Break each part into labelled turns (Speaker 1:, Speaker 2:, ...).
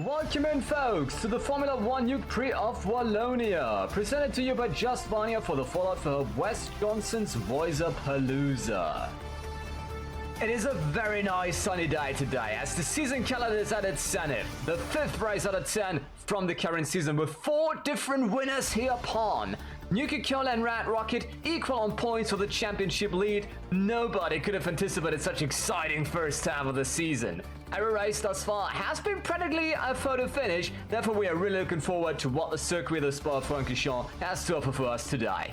Speaker 1: Welcome in, folks, to the Formula 1 Nukes Prix of Wallonia, presented to you by JustWanya for the fallout for West Johnson's Voicepalooza. It is a very nice sunny day today, as the season calendar is at its zenith. The 5th race out of 10 from the current season, with 4 different winners hereupon. Nuke and Red Rocket equal on points for the championship lead. Nobody could have anticipated such exciting first half of the season. Every race thus far has been practically a photo finish, therefore we are really looking forward to what the Circuit de Spa-Francorchamps has to offer for us today.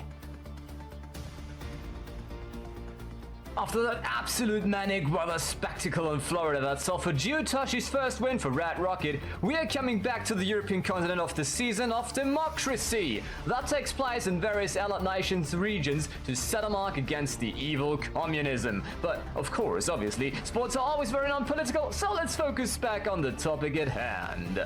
Speaker 1: After that absolute manic weather spectacle in Florida that saw for Geotouch's first win for Red Rocket, we are coming back to the European continent of the season of democracy. That takes place in various allied nations regions to set a mark against the evil communism. But of course, obviously, sports are always very non-political, so let's focus back on the topic at hand.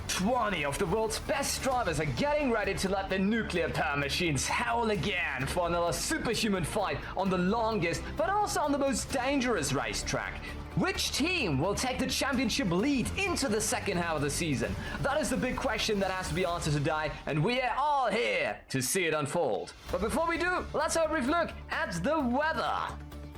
Speaker 1: 20 of the world's best drivers are getting ready to let the nuclear power machines howl again for another superhuman fight on the longest, but also on the most dangerous racetrack. Which team will take the championship lead into the second half of the season? That is the big question that has to be answered today, and we are all here to see it unfold. But before we do, let's have a brief look at the weather.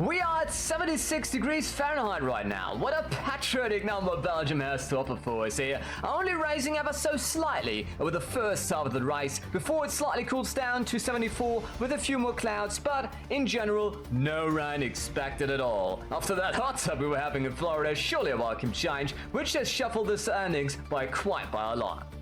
Speaker 1: We are at 76 degrees Fahrenheit right now. What a patriotic number Belgium has to offer for us here. Only rising ever so slightly over the first half of the race before it slightly cools down to 74 with a few more clouds, but in general, no rain expected at all. After that hot tub we were having in Florida, surely a welcome change, which has shuffled the standings by a lot.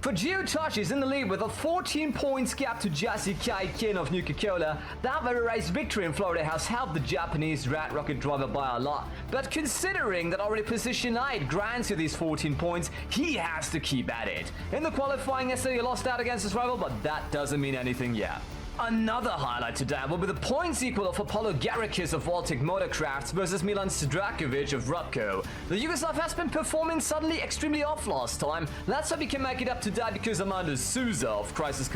Speaker 1: For Geotouch is in the lead with a 14 points gap to Jesse Kin of Nuke. That very race victory in Florida has helped the Japanese Red Rocket driver by a lot. But considering that already position 8 grants you these 14 points, he has to keep at it. In the qualifying yesterday he lost out against his rival, but that doesn't mean anything yet. Another highlight today will be the points equal of Apollo Garikis of Baltic Motorcrafts versus Milan Zdrakovic of Rubco. The Yugoslav has been performing suddenly extremely off last time. Let's hope he can make it up today, because Armando Souza of Chryslus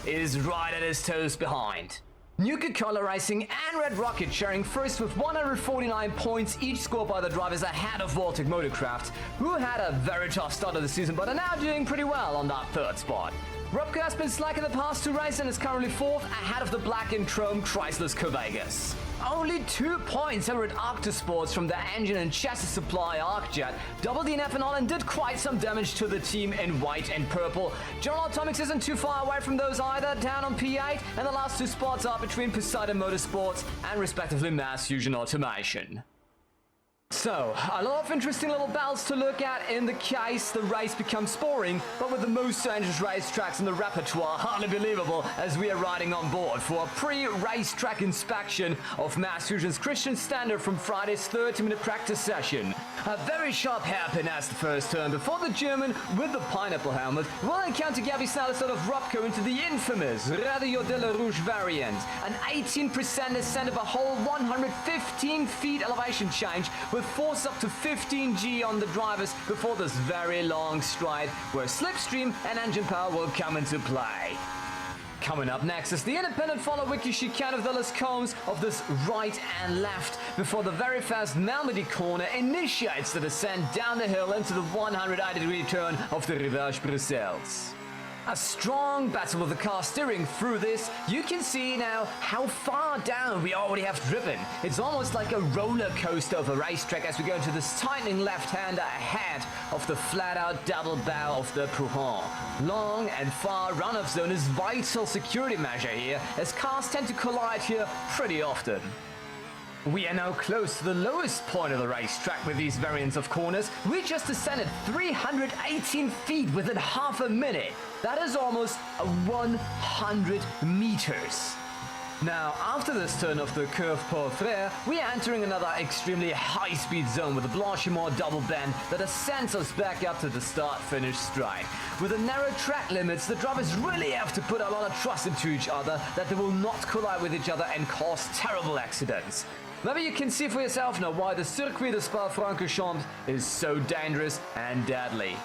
Speaker 1: is right at his toes behind. Nuke Color Racing and Red Rocket sharing first with 149 points each scored by the drivers ahead of Baltic Motorcraft, who had a very tough start of the season but are now doing pretty well on that 3rd spot. Rubco has been slack in the past 2 races and is currently 4th ahead of the black and chrome Chryslus. Only 2 points over at Arktos Sports from the engine and chassis supply ArcJet, doubled in ethanol and did quite some damage to the team in white and purple. General Atomics isn't too far away from those either, down on P8, and the last 2 spots are between Poseidon Motorsports and respectively Mass Fusion Automation. So, a lot of interesting little battles to look at in the case the race becomes boring, but with the most dangerous racetracks in the repertoire, hardly believable as we are riding on board for a pre-racetrack inspection of Mass Fusion's Christian Standard from Friday's 30-minute practice session. A very sharp hairpin as the first turn before the German with the pineapple helmet will encounter Gabby Snellison of Rubco into the infamous Radio de la Rouge variant, an 18% ascent of a whole 115 feet elevation change with force up to 15 G on the drivers before this very long stride where slipstream and engine power will come into play. Coming up next is the independent follow wiki chicane of the Les Combs of this right and left before the very fast Malmedy corner initiates the descent down the hill into the 180-degree turn of the Rivière Bruxelles. A strong battle with the car steering through this. You can see now how far down we already have driven. It's almost like a roller coaster of a racetrack as we go into this tightening left-hander ahead of the flat-out double bow of the Prouhan. Long and far run-off zone is vital security measure here, as cars tend to collide here pretty often. We are now close to the lowest point of the racetrack with these variants of corners. We just descended 318 feet within half a minute. That is almost 100 meters. Now, after this turn of the Curve Paul Frere, we are entering another extremely high-speed zone with a Blanchimont double bend that ascends us back up to the start-finish stride. With the narrow track limits, the drivers really have to put a lot of trust into each other that they will not collide with each other and cause terrible accidents. Maybe you can see for yourself now why the Circuit de Spa-Francorchamps is so dangerous and deadly.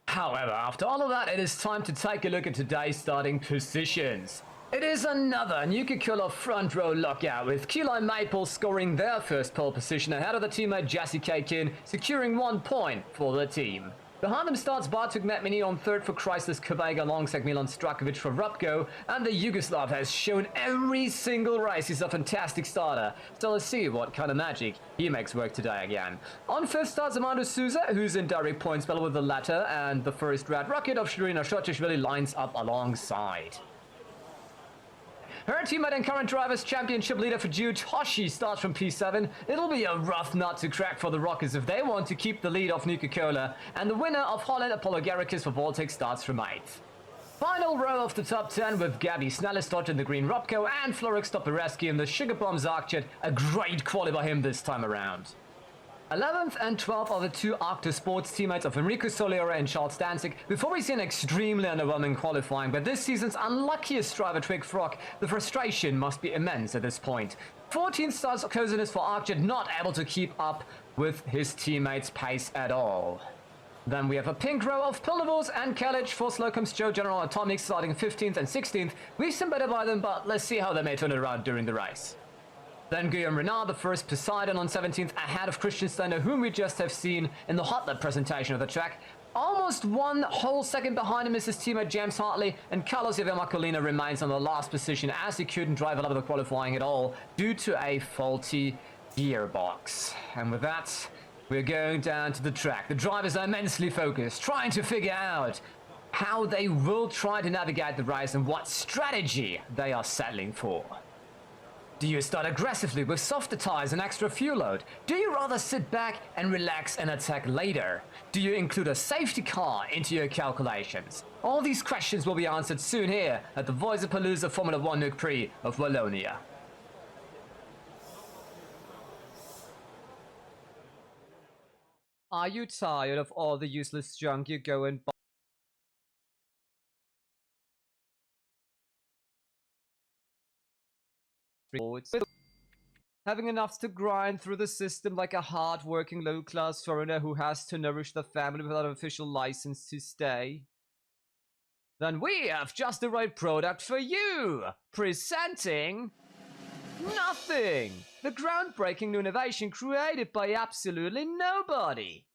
Speaker 1: However, after all of that, it is time to take a look at today's starting positions. It is another Nuke front row lockout, with Key Lime Maple scoring their first pole position ahead of the teammate Jassy Kakin, securing 1 point for the team. Behind them starts Batuk Metmini on third for Chryslus, Kvega alongside Milan Strakovic for Rupko, and the Yugoslav has shown every single race he's a fantastic starter. So let's see what kind of magic he makes work today again. On fifth starts Armando Souza, who's in direct points battle with the latter, and the first red rocket of Shirina Shotishvili lines up alongside. Her teammate and current driver's championship leader for Jude, Toshi, starts from P7. It'll be a rough nut to crack for the Rockets if they want to keep the lead off Nuke. And the winner of Holland, Apologaricus for Voltic, starts from 8th. Final row of the top 10 with Gabby Snellestott in the green Rupko and Florix Topireski in the Sugar Bombs ArcJet. A great quali by him this time around. 11th and 12th are the two Arktos Sports teammates of Enrico Soliera and Charles Danzig. Before we see an extremely underwhelming qualifying, but this season's unluckiest driver Twig Frog, the frustration must be immense at this point. 14th starts Kozinus for ArcJet, not able to keep up with his teammates' pace at all. Then we have a pink row of Plnovous and Kalic for Slocum's Joe General Atomics starting 15th and 16th. We've seen better by them, but let's see how they may turn it around during the race. Then Guillaume Renard, the first Poseidon on 17th, ahead of Christian Stender, whom we just have seen in the Hotlap presentation of the track. Almost 1 whole second behind him is his teammate James Hartley, and Carlos-Javier Macolina remains on the last position as he couldn't drive a lot of the qualifying at all due to a faulty gearbox. And with that, we're going down to the track. The drivers are immensely focused, trying to figure out how they will try to navigate the race and what strategy they are settling for. Do you start aggressively with softer tires and extra fuel load? Do you rather sit back and relax and attack later? Do you include a safety car into your calculations? All these questions will be answered soon here at the Voicepalooza Formula 1 Nukes Prix of Wallonia. Are you tired of all the useless junk you go and buy? Having enough to grind through the system like a hard-working low-class foreigner who has to nourish the family without an official license to stay? Then we have just the right product for you! Presenting... nothing! The groundbreaking new innovation created by absolutely nobody!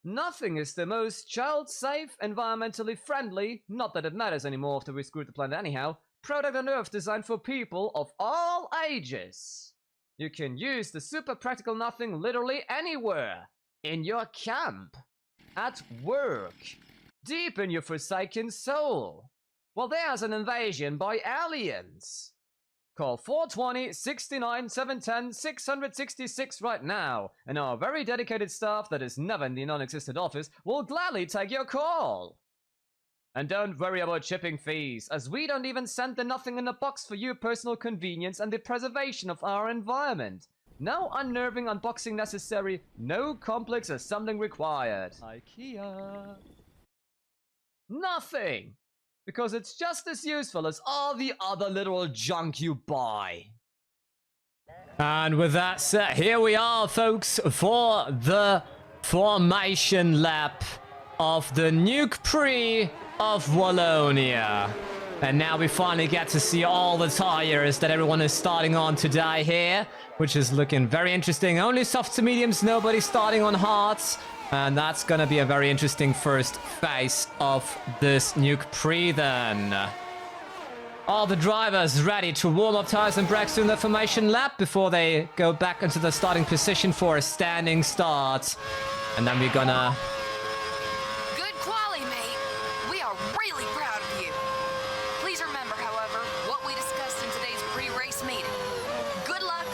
Speaker 1: Nothing is the most child-safe, environmentally friendly, not that it matters anymore after we screwed the planet anyhow, product on Earth designed for people of all ages. You can use the super practical nothing literally anywhere. In your camp. At work. Deep in your forsaken soul. Well, there's an invasion by aliens. Call 420-69-710-666 right now, and our very dedicated staff that is never in the non-existent office will gladly take your call. And don't worry about shipping fees, as we don't even send the nothing in a box for your personal convenience and the preservation of our environment. No unnerving unboxing necessary, no complex assembling required. IKEA. Nothing! Because it's just as useful as all the other literal junk you buy. And with that said, here we are, folks, for the formation lap of the Nukes Prix of Wallonia. And now we finally get to see all the tires that everyone is starting on today here, which is looking very interesting. Only softs to mediums, nobody starting on hards. And that's gonna be a very interesting first phase of this Nukes Prix then. All the drivers ready to warm up tires and brakes in the formation lap before they go back into the starting position for a standing start. And then we're gonna...
Speaker 2: Good quali, mate. We are really proud of you. Please remember, however, what we discussed in today's pre-race meeting. Good luck,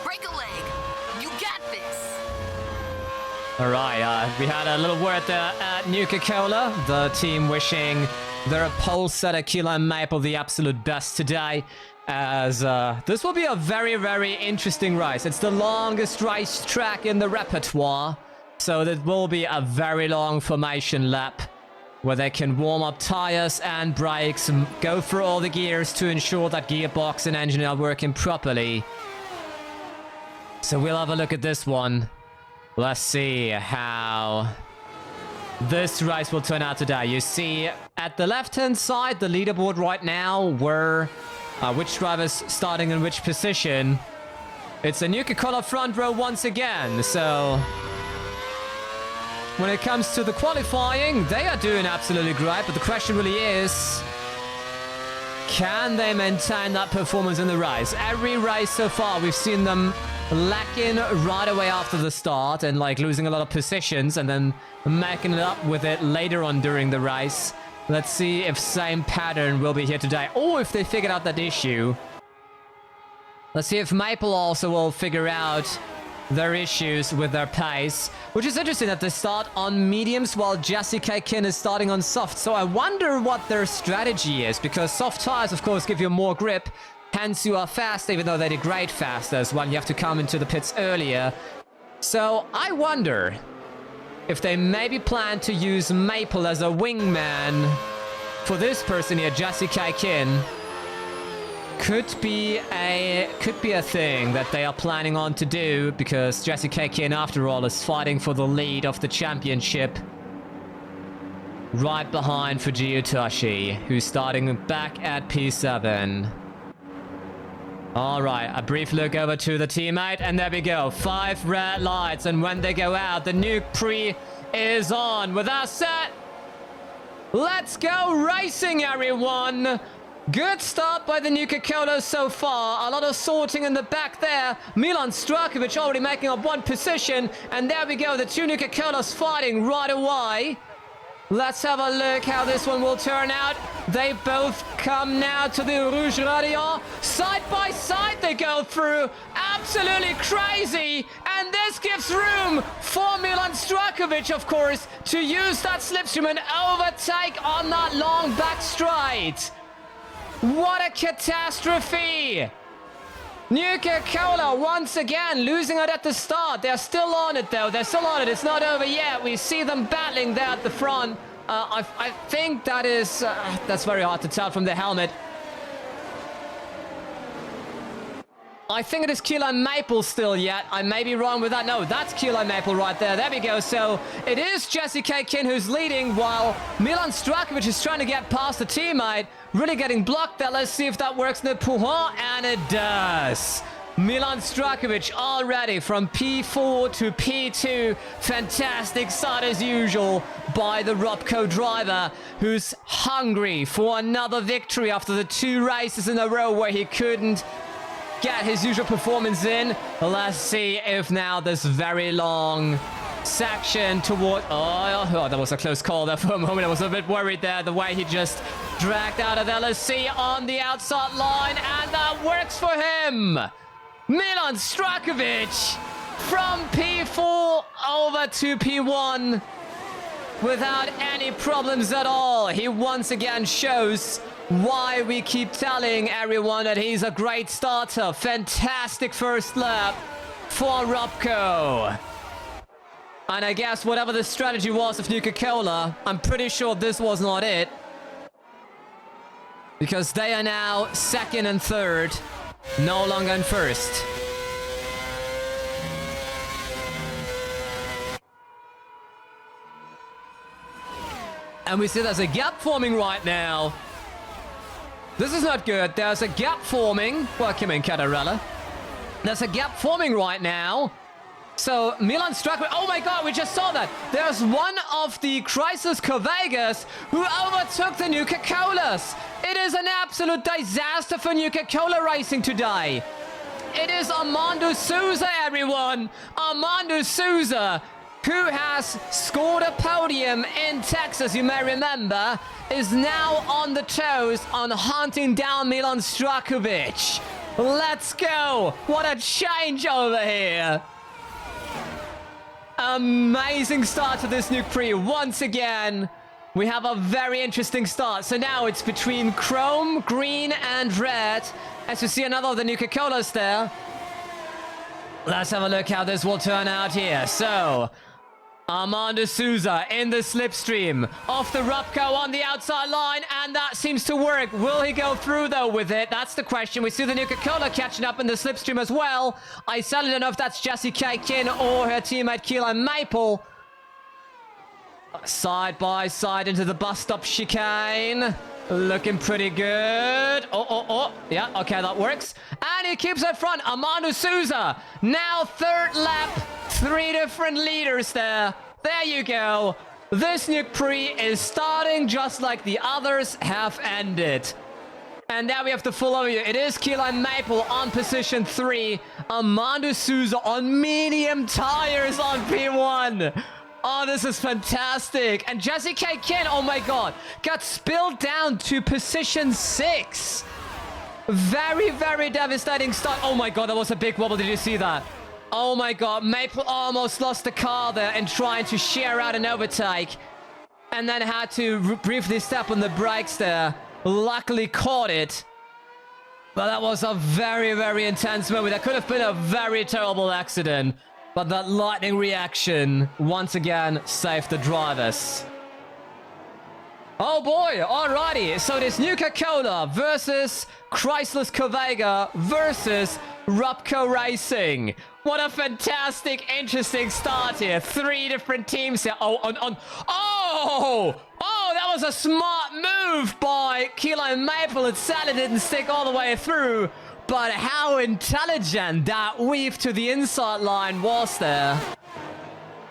Speaker 2: break a leg. You got this.
Speaker 1: Alright, we had a little word there at Nuke, the team wishing their pole setter Key Lime Maple the absolute best today, as this will be a very, very interesting race. It's the longest race track in the repertoire, so it will be a very long formation lap where they can warm up tires and brakes and go through all the gears to ensure that gearbox and engine are working properly. So we'll have a look at this one. Let's see how this race will turn out today. You see at the left-hand side, the leaderboard right now, where Which driver's starting in which position. It's a Nuke front row once again, so... When it comes to the qualifying, they are doing absolutely great, but the question really is... Can they maintain that performance in the race? Every race so far, we've seen them lacking right away after the start and like losing a lot of positions and then making it up with it later on during the race. Let's see if same pattern will be here today, or if they figured out that issue. Let's see if Maple also will figure out their issues with their pace, which is interesting that they start on mediums while Jesse Kin is starting on soft. So I wonder what their strategy is, because soft tires, of course, give you more grip. Hence, you are fast, even though they degrade faster as well. You have to come into the pits earlier. So I wonder if they maybe plan to use Maple as a wingman for this person here, Jesse Kin. Could be a thing that they are planning on to do, because Jesse Kin, after all, is fighting for the lead of the championship. Right behind Fujitoshi, who's starting back at P7. Alright, a brief look over to the teammate, and there we go. 5 red lights, and when they go out, the Nukes Prix is on. With that set, let's go racing, everyone! Good start by the Nuke so far. A lot of sorting in the back there. Milan Strakovic already making up one position. And there we go, the two Nuke fighting right away. Let's have a look how this one will turn out. They both come now to the Rouge Radio. Side by side they go through. Absolutely crazy. And this gives room for Milan Strakovic, of course, to use that slipstream and overtake on that long back straight. What a catastrophe! Nuke once again losing it at the start. They're still on it though. They're still on it. It's not over yet. We see them battling there at the front. I think that is... that's very hard to tell from the helmet. I think it is Kilo Maple still yet. I may be wrong with that. No, that's Kilo Maple right there. There we go. So it is Jesse Kin who's leading, while Milan Strakovic is trying to get past the teammate. Really getting blocked there. Let's see if that works in the Pouhon. And it does. Milan Strakovic already from P4 to P2. Fantastic start as usual by the Robco driver, who's hungry for another victory after the 2 races in a row where he couldn't get his usual performance in. Let's see if now this very long section toward... Oh, that was a close call there for a moment. I was a bit worried there, the way he just dragged out of LSC on the outside line, and that works for him. Milan Strakovic from P4 over to P1 without any problems at all. He once again shows why we keep telling everyone that he's a great starter. Fantastic first lap for Robco. And I guess whatever the strategy was of Nuke, I'm pretty sure this was not it, because they are now second and third, no longer in first. And we see there's a gap forming right now. This is not good. There's a gap forming. Welcome in, Catarella. There's a gap forming right now. So Milan Strakovic, oh my god, we just saw that. There's one of the Chryslus Corvegas who overtook the Nuke. It is an absolute disaster for Nuke racing today. It is Armando Souza, everyone. Armando Souza, who has scored a podium in Texas, you may remember, is now on the toes on hunting down Milan Strakovic. Let's go. What a change over here. Amazing start to this Nukes Prix. Once again, we have a very interesting start. So now it's between chrome, green, and red. As you see another of the Nuke there. Let's have a look how this will turn out here. So Armando Souza in the slipstream off the Robco on the outside line, and that seems to work. Will he go through though with it? That's the question. We see the Nuke catching up in the slipstream as well. I sadly don't know if that's Jessie Kin or her teammate Kilo Maple. Side by side into the bus stop chicane. Looking pretty good. Oh. Yeah, okay, that works. And he keeps it front. Armando Souza. Now third lap. 3 different leaders there. There you go. This Nukes Prix is starting just like the others have ended. And now we have the full overview. It is Key Lime Maple on position 3. Armando Souza on medium tires on P1. Oh, this is fantastic. And Jesse K. Kin, oh my god, got spilled down to position 6. Very, very devastating start. Oh my god, that was a big wobble. Did you see that? Oh my god, Maple almost lost the car there and trying to share out an overtake. And then had to briefly step on the brakes there. Luckily caught it. But that was a very, very intense moment. That could have been a very terrible accident. But that lightning reaction, once again, saved the drivers. Oh boy, alrighty. So this Nuke versus Chryslus Kovega versus Robco Racing. What a fantastic, interesting start here. 3 different teams here. Oh, that was a smart move by Key Lime Maple. It sadly didn't stick all the way through. But how intelligent that weave to the inside line was there.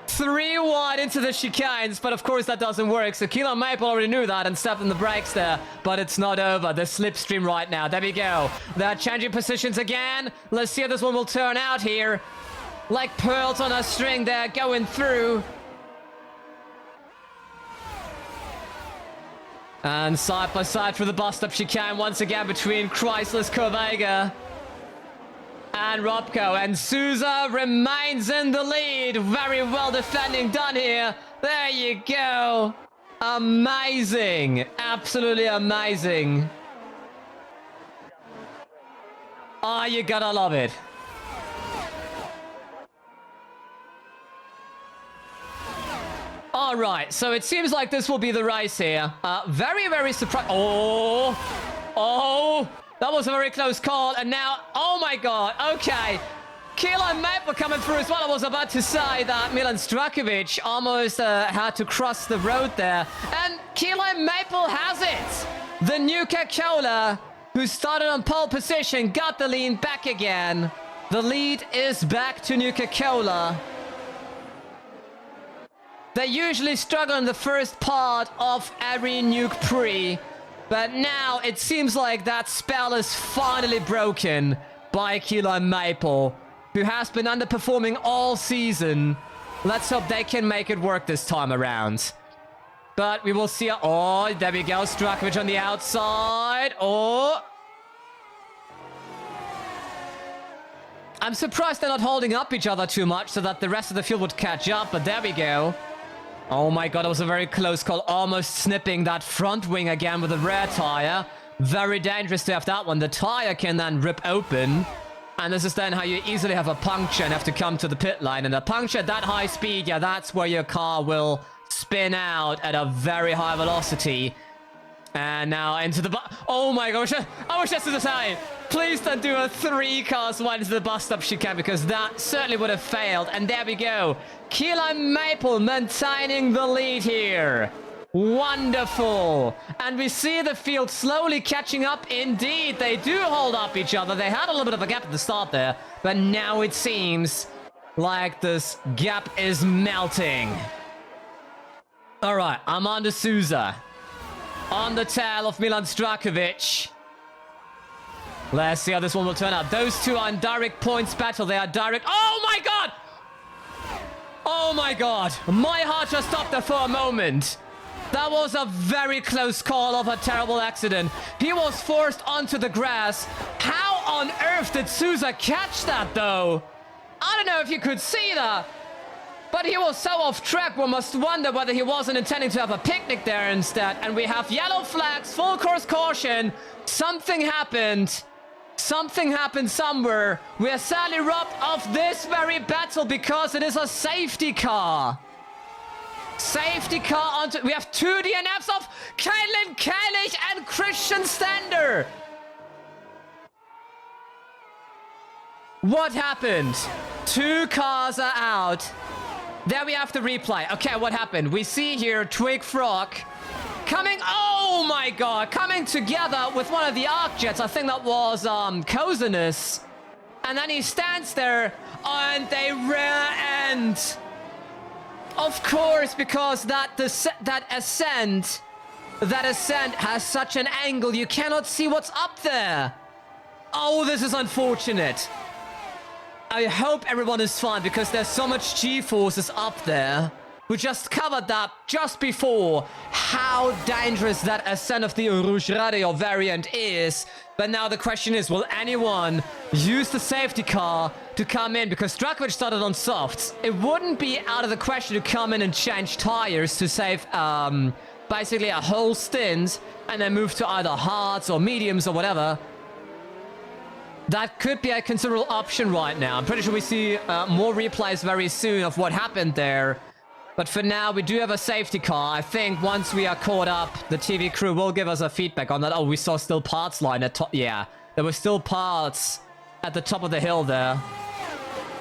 Speaker 1: 3 wide into the chicanes, but of course that doesn't work. So Key Lime Maple already knew that and stepped on the brakes there. But it's not over. The slipstream right now. There we go. They're changing positions again. Let's see how this one will turn out here. Like pearls on a string there going through. And side by side through the bust-up chicane once again between Chryslus Kovega and Robco. And Souza remains in the lead. Very well defending done here. There you go. Amazing. Absolutely amazing. Ah, you gotta love it. Alright, so it seems like this will be the race here. Very, very surprised. Oh, that was a very close call. And now, oh my god, okay. Key Lime Maple coming through as well. I was about to say that Milan Strakovic almost had to cross the road there. And Key Lime Maple has it. The Nuke, who started on pole position, got the lead back again. The lead is back to Nuke. They usually struggle in the first part of every Nukes Prix, but now it seems like that spell is finally broken by Key Lime Maple, who has been underperforming all season. Let's hope they can make it work this time around. But we will see. Oh, there we go. Strakovic on the outside. Oh. I'm surprised they're not holding up each other too much so that the rest of the field would catch up, but there we go. Oh my god, it was a very close call. Almost snipping that front wing again with a rear tire. Very dangerous to have that one. The tire can then rip open. And this is then how you easily have a puncture and have to come to the pit line. And a puncture at that high speed, yeah, that's where your car will spin out at a very high velocity. And now into the oh my gosh, I was just to say, please don't do a 3 cars wide into the bust-up chicane, because that certainly would have failed. And there we go. Key Lime Maple maintaining the lead here. Wonderful. And we see the field slowly catching up. Indeed, they do hold up each other. They had a little bit of a gap at the start there, but now it seems like this gap is melting. All right, Armando Souza on the tail of Milan Strakovic. Let's see how this one will turn out. Those two are in direct points battle. They are direct. Oh my god! Oh my god. My heart just stopped there for a moment. That was a very close call of a terrible accident. He was forced onto the grass. How on earth did Souza catch that though? I don't know if you could see that. But he was so off track, we must wonder whether he wasn't intending to have a picnic there instead. And we have yellow flags, full course caution. Something happened. Something happened somewhere. We are sadly robbed of this very battle because it is a safety car. Safety car onto... We have 2 DNFs of Caitlin Kalish and Christian Stender. What happened? 2 cars are out. There we have the replay. Okay, what happened? We see here Twig Frog coming, oh my god, coming together with one of the ArcJets. I think that was Chryslus. And then he stands there and they rear end. Of course, because that ascent has such an angle, you cannot see what's up there. Oh, this is unfortunate. I hope everyone is fine because there's so much G-forces up there. We just covered that just before, how dangerous that ascent of the Rouge Radio variant is. But now the question is, will anyone use the safety car to come in? Because Drakovic started on softs. It wouldn't be out of the question to come in and change tires to save basically a whole stint and then move to either hards or mediums or whatever. That could be a considerable option right now. I'm pretty sure we see more replays very soon of what happened there. But for now, we do have a safety car. I think once we are caught up, the TV crew will give us a feedback on that. Oh, we saw still parts line at top. Yeah, there were still parts at the top of the hill there.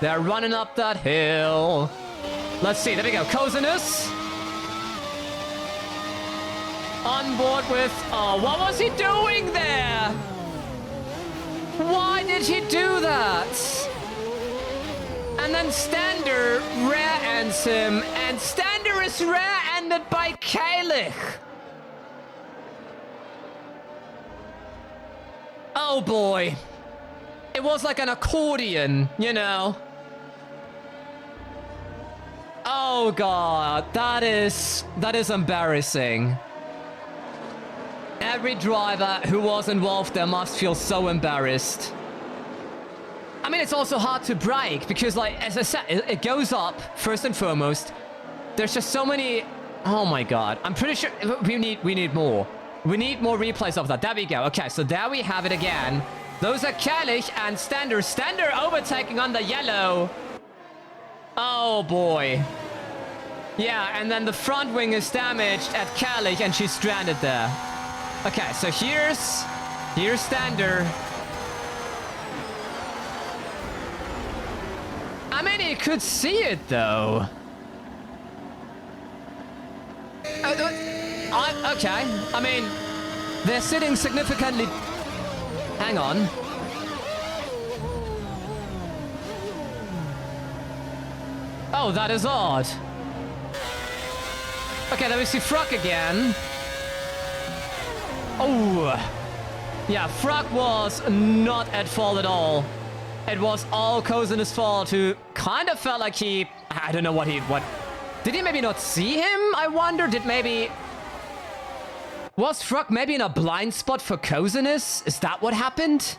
Speaker 1: They're running up that hill. Let's see. There we go. Chryslus. On board with... Oh, what was he doing there? Why did he do that? And then Stander rear-ends him, and Stander is rear-ended by Kalik. Oh boy. It was like an accordion, you know. Oh god, that is embarrassing. Every driver who was involved there must feel so embarrassed. I mean, it's also hard to brake because, like, as I said, it goes up first and foremost. There's just so many. Oh my god! I'm pretty sure we need more. We need more replays of that. There we go. Okay, so there we have it again. Those are Kalik and Stander. Stander overtaking on the yellow. Oh boy. Yeah, and then the front wing is damaged at Kalik, and she's stranded there. Okay, so here's Stander. I mean, he could see it, though. Okay. I mean, they're sitting significantly... Hang on. Oh, that is odd. Okay, then we see Frog again. Oh. Yeah, Frog was not at fault at all. It was all Chryslus' fault, who kind of felt like he... I don't know what... Did he maybe not see him? I wonder. Did maybe... Was Frog maybe in a blind spot for Chryslus? Is that what happened?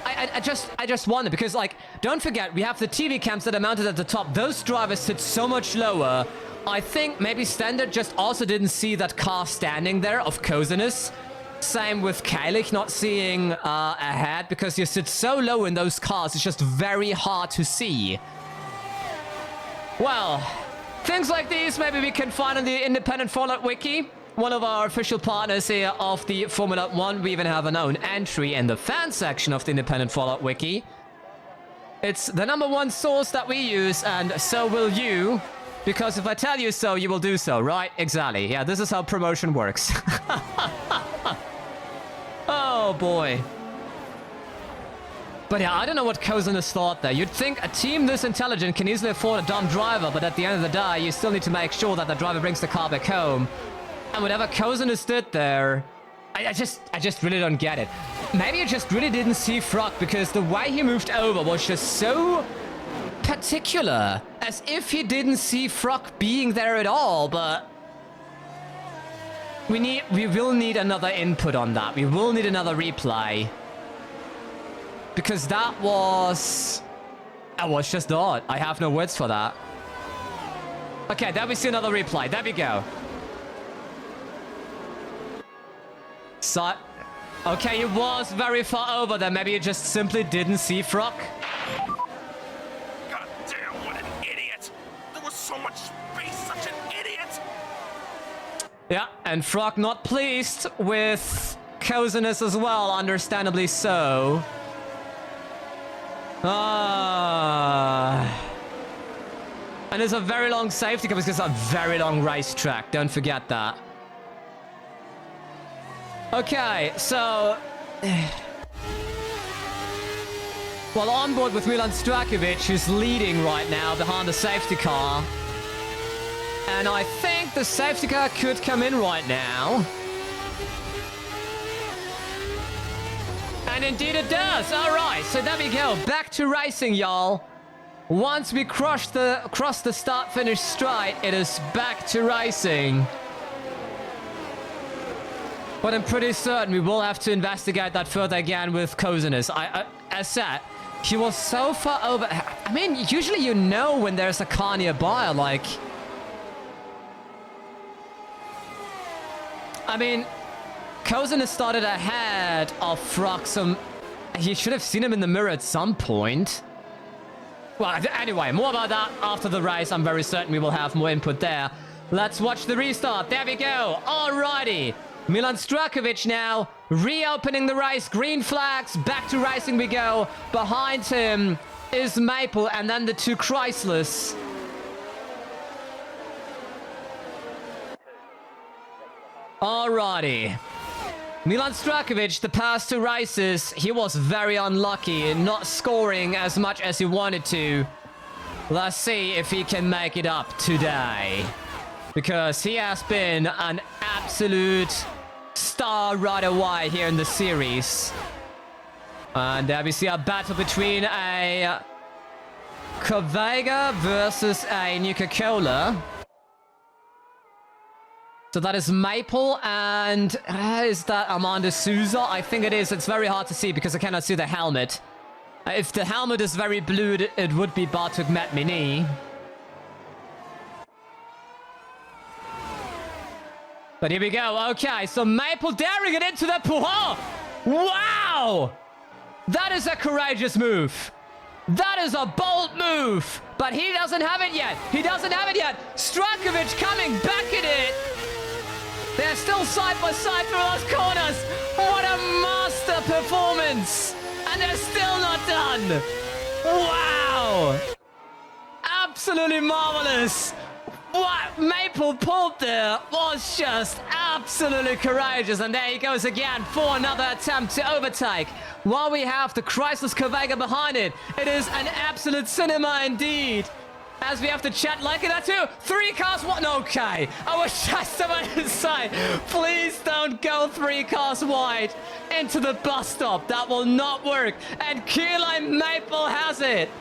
Speaker 1: I just wonder, because, like, don't forget, we have the TV cams that are mounted at the top. Those drivers sit so much lower. I think maybe Standard just also didn't see that car standing there of Chryslus. Same with Kalik not seeing ahead, because you sit so low in those cars, it's just very hard to see. Well, things like these maybe we can find on the Independent Fallout Wiki, one of our official partners here of the Formulout 1. We even have an own entry in the fan section of the Independent Fallout Wiki. It's the #1 source that we use, and so will you. Because if I tell you so, you will do so, right? Exactly. Yeah, this is how promotion works. Oh, boy. But yeah, I don't know what Chryslus thought there. You'd think a team this intelligent can easily afford a dumb driver, but at the end of the day, you still need to make sure that the driver brings the car back home. And whatever Chryslus did there, I just really don't get it. Maybe you just really didn't see Frog, because the way he moved over was just so particular. As if he didn't see Frog being there at all, but... We will need another input on that. We will need another replay. Because that was just odd. I have no words for that. Okay, there we see another replay. There we go. So, okay, he was very far over there. Maybe you just simply didn't see Frog.
Speaker 3: God damn, what an idiot! There was so much space, such an idiot!
Speaker 1: Yeah, and Frog not pleased with Chryslus as well, understandably so. And there's a very long safety car because it's a very long racetrack. Don't forget that. Okay, so... well, on board with Milan Strakovic, who's leading right now behind the safety car. And I think the safety car could come in right now. And indeed it does. All right, so there we go. Back to racing, y'all. Once we cross the start-finish straight, it is back to racing. But I'm pretty certain we will have to investigate that further again with Kozinus. As said, he was so far over. I mean, usually you know when there's a car nearby, like... I mean, Kozinus started ahead of Froxum. You should have seen him in the mirror at some point. Well, anyway, more about that after the race. I'm very certain we will have more input there. Let's watch the restart. There we go. Alrighty. Milan Strakovic now reopening the race. Green flags. Back to racing we go. Behind him is Maple and then the two Chryslus. Alrighty. Milan Strakovic, the past two races, he was very unlucky in not scoring as much as he wanted to. Let's see if he can make it up today. Because he has been an absolute star right away here in the series. And there we see a battle between a Kvezdny versus a Nuke. So that is Maple, and is that Armando Souza? I think it is. It's very hard to see because I cannot see the helmet. If the helmet is very blue, it would be Batuk Metmini. But here we go. Okay, so Maple daring it into the Puha. Wow! That is a courageous move. That is a bold move. But he doesn't have it yet. He doesn't have it yet. Strakovic coming back at it. They're still side by side through those corners. What a master performance. And they're still not done. Wow. Absolutely marvelous. What Maple pulled there was just absolutely courageous. And there he goes again for another attempt to overtake. While we have the Chryslus Kvezdny behind it. It is an absolute cinema indeed. As we have to chat like that too. 3 cars, one. Okay. I was just about to say, please don't go 3 cars wide into the bus stop. That will not work. And Keyline Maple has it.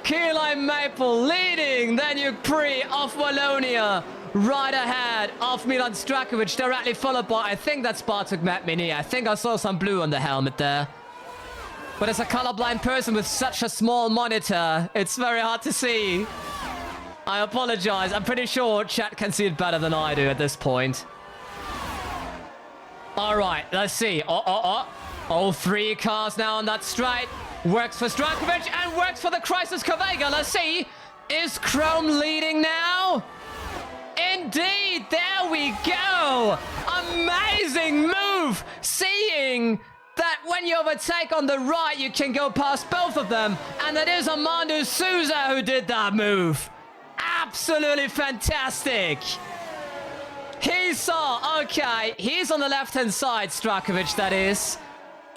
Speaker 1: Keyline Maple leading the Nukes Prix of Wallonia. Right ahead of Milan Strakovic, directly followed by, I think that's Batuk Metmini. I think I saw some blue on the helmet there. But as a colorblind person with such a small monitor, it's very hard to see. I apologize. I'm pretty sure chat can see it better than I do at this point. All right, let's see. All 3 cars now on that straight. Works for Strakovic and works for the Chryslus Kvezdny. Let's see. Is Chrome leading now? Indeed, there we go. Amazing move. Seeing that when you overtake on the right, you can go past both of them. And that is Armando Souza who did that move. Absolutely fantastic. He saw, okay, he's on the left-hand side, Strakovic, that is.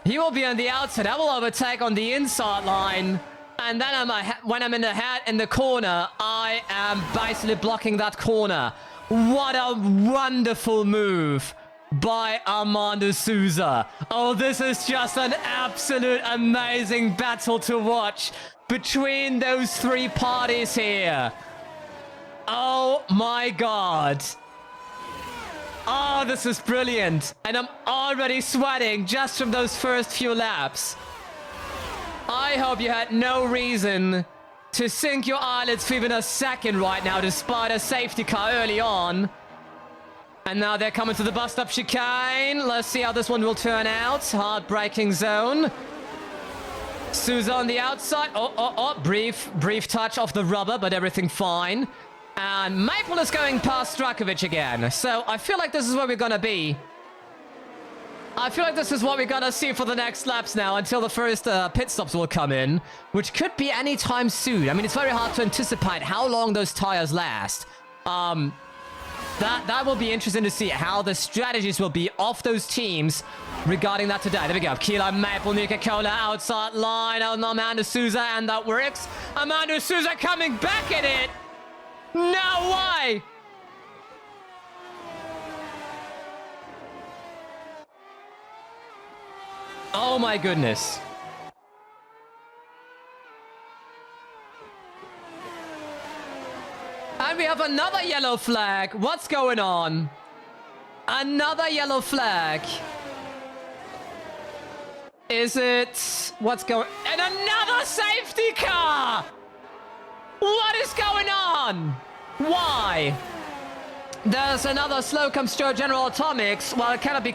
Speaker 1: He will be on the outside. I will overtake on the inside line. And then when I'm in the corner, I am basically blocking that corner. What a wonderful move by Armando Souza. Oh, this is just an absolute amazing battle to watch between those 3 parties here. Oh my god. Oh, this is brilliant. And I'm already sweating just from those first few laps. I hope you had no reason to sink your eyelids for even a second right now despite a safety car early on. And now they're coming to the bus stop chicane. Let's see how this one will turn out. Hard-braking zone. Souza on the outside. Brief touch off the rubber, but everything fine. And Maple is going past Strakovic again. So I feel like this is where we're gonna be. I feel like this is what we're gonna see for the next laps now until the first pit stops will come in, which could be any time soon. I mean, it's very hard to anticipate how long those tires last. That will be interesting to see how the strategies will be of those teams regarding that today. There we go. Kilo, Maple, Nuka-Cola, outside line on Armando Souza, and that works. Armando Souza coming back at it. No way. Oh my goodness. And we have another yellow flag. What's going on? Another yellow flag. Is it... What's going... And another safety car! What is going on? Why? There's another slow comes to General Atomics. Well, it cannot be...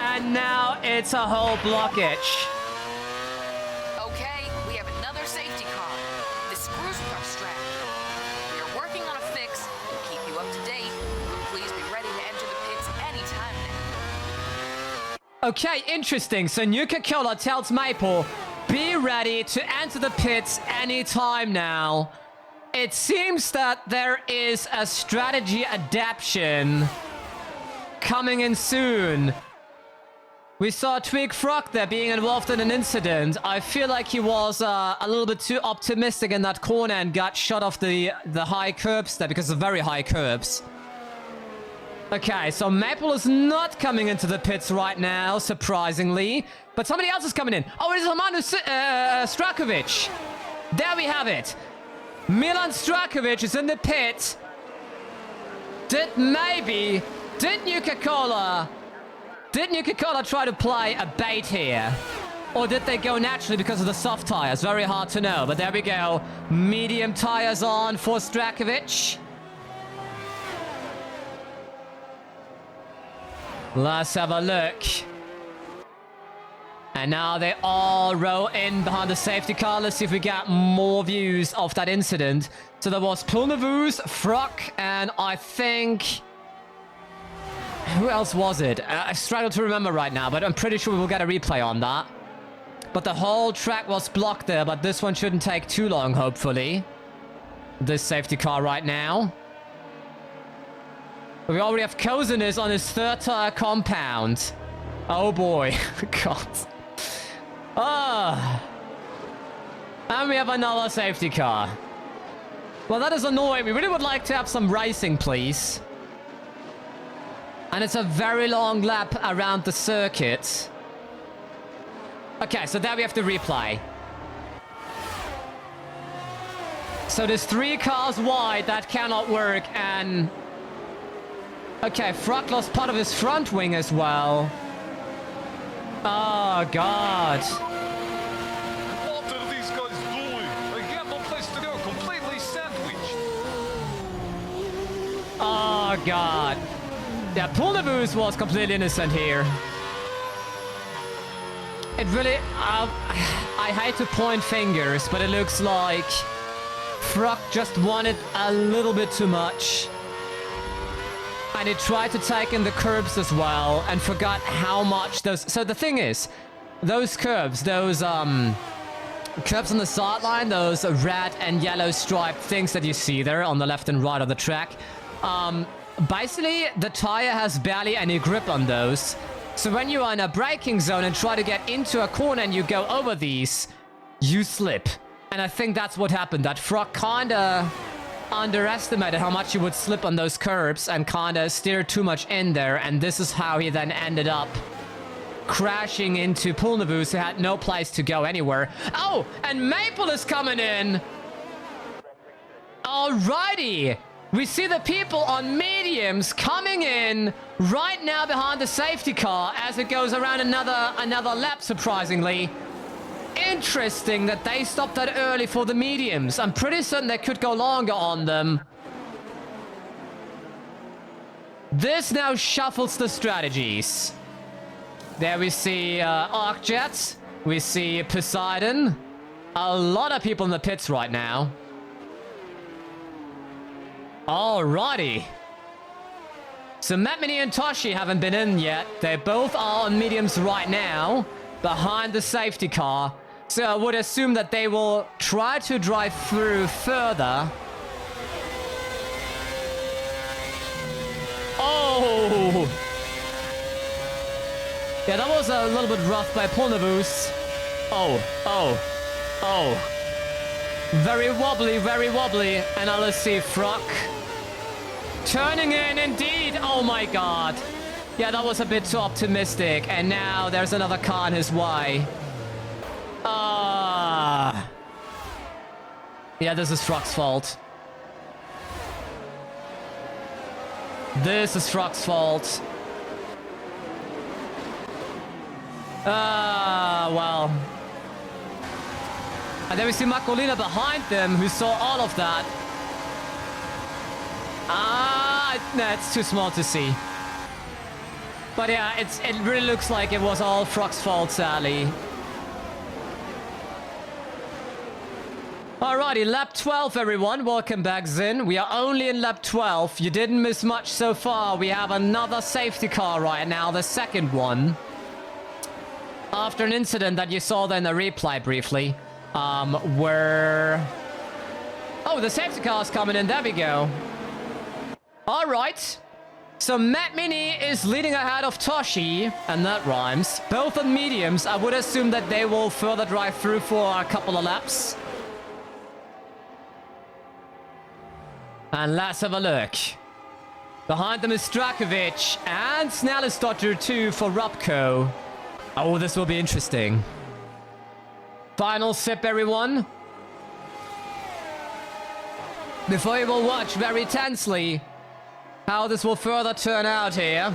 Speaker 1: And now it's a whole blockage.
Speaker 2: Okay, we have another safety car. This screws with our strategy. We are working on a fix. We'll keep you up to date. Please be ready to enter the pits anytime now.
Speaker 1: Okay, interesting. So Nuka-Cola tells Maple, be ready to enter the pits anytime now. It seems that there is a strategy adaptation coming in soon. We saw Twig Frog there being involved in an incident. I feel like he was a little bit too optimistic in that corner and got shot off the high curbs there because of very high curbs. Okay, so Maple is not coming into the pits right now, surprisingly. But somebody else is coming in. Oh, it is Armando Strakovic. There we have it. Milan Strakovic is in the pit. Did Nuka-Cola try to play a bait here? Or did they go naturally because of the soft tires? Very hard to know, but there we go. Medium tires on for Strakovic. Let's have a look. And now they all roll in behind the safety car. Let's see if we get more views of that incident. So there was Plnovous, Frog, and I think... Who else was it? I struggle to remember right now, but I'm pretty sure we will get a replay on that. But the whole track was blocked there, but this one shouldn't take too long, hopefully. This safety car right now. We already have Kozinus on his third tire compound. Oh boy. God. Ah. And we have another safety car. Well, that is annoying. We really would like to have some racing, please. And it's a very long lap around the circuit. Okay, so there we have the replay. So there's 3 cars wide. That cannot work. And... Okay, Frog lost part of his front wing as well. Oh, God.
Speaker 4: What are these guys doing? I have no place to go. Completely sandwiched.
Speaker 1: Oh, God. Yeah, Plnovous was completely innocent here. It really... I hate to point fingers, but it looks like Frog just wanted a little bit too much. And he tried to take in the curbs as well and forgot how much those... So the thing is, those curbs, those curbs on the sideline, those red and yellow striped things that you see there on the left and right of the track, basically, the tire has barely any grip on those. So when you are in a braking zone and try to get into a corner and you go over these, you slip. And I think that's what happened. That Frog kind of underestimated how much he would slip on those curbs and kind of steered too much in there. And this is how he then ended up crashing into Plnovous, who had no place to go anywhere. Oh, and Maple is coming in. Alrighty. We see the people on mediums coming in right now behind the safety car as it goes around another lap, surprisingly. Interesting that they stopped that early for the mediums. I'm pretty certain they could go longer on them. This now shuffles the strategies. There we see ArcJet. We see Poseidon. A lot of people in the pits right now. Alrighty. So Metmini and Toshi haven't been in yet. They both are on mediums right now, behind the safety car. So I would assume that they will try to drive through further. Oh! Yeah, that was a little bit rough by Plnovous. Oh. Very wobbly. And now let's see, Frock. Turning in, indeed. Oh my god. Yeah, that was a bit too optimistic. And now there's another car in his way. Yeah, this is Frock's fault. This is Frock's fault. Well. And then we see Macolina behind them, who saw all of that. No, it's too small to see. But yeah, it really looks like it was all Frock's fault, sadly. Alrighty, lap 12, everyone. Welcome back, Zin. We are only in lap 12. You didn't miss much so far. We have another safety car right now, the second one. After an incident that you saw there in the replay briefly, where... Oh, the safety car's coming in. There we go. Alright. So Metmini is leading ahead of Toshi, and that rhymes. Both on mediums. I would assume that they will further drive through for a couple of laps. And let's have a look. Behind them is Strakovic and Snellisdotter too for Rupko. Oh, this will be interesting. Final sip, everyone. Before you will watch very tensely how this will further turn out here.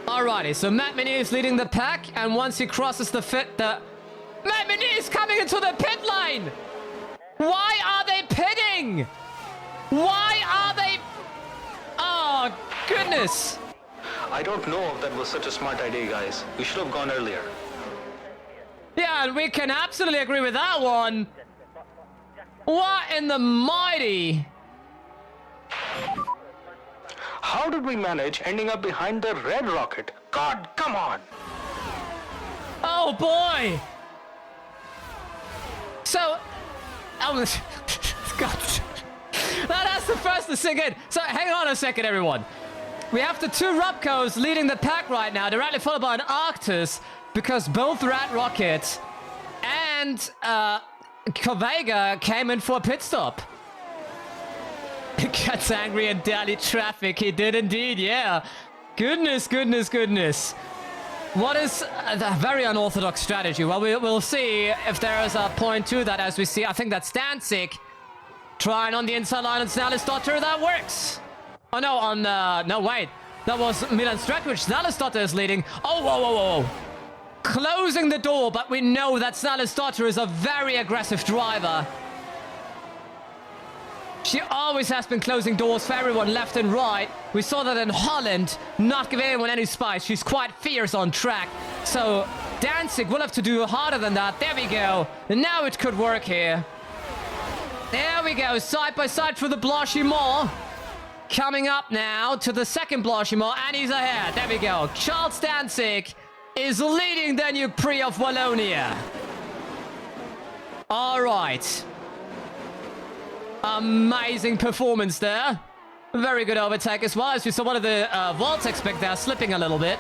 Speaker 1: Alrighty, so Metmini is leading the pack, and once he crosses the Metmini is coming into the pit lane! Why are they pitting? Why are they... Oh, goodness.
Speaker 5: I don't know if that was such a smart idea, guys. We should have gone earlier.
Speaker 1: Yeah, and we can absolutely agree with that one. What in the mighty?
Speaker 5: How did we manage ending up behind the red rocket? God, come on!
Speaker 1: Oh, boy. So... Oh, God. That has to first to sink in. So hang on a second, everyone. We have the two Rupkos leading the pack right now, directly followed by an Arktos, because both Rat Rocket and Kovega came in for a pit stop. He gets angry in daily traffic. He did indeed, yeah. Goodness. What is a very unorthodox strategy? Well, we'll see if there is a point to that as we see. I think that's Danzig. Trying on the inside line on Snellisdotter, that works. Oh no, on no wait. That was Milan Strakovic. Snellisdotter is leading. Oh, whoa. Closing the door, but we know that Snellisdotter is a very aggressive driver. She always has been closing doors for everyone left and right. We saw that in Holland, not giving anyone any space. She's quite fierce on track. So Danzig will have to do harder than that. There we go. And now it could work here. There we go, side by side for the Blanchiment. Coming up now to the second Blanchiment, and he's ahead. There we go. Charles Danzig is leading the Nukes Prix of Wallonia. All right. Amazing performance there. Very good overtake as well, as we saw one of the Voltex back there slipping a little bit.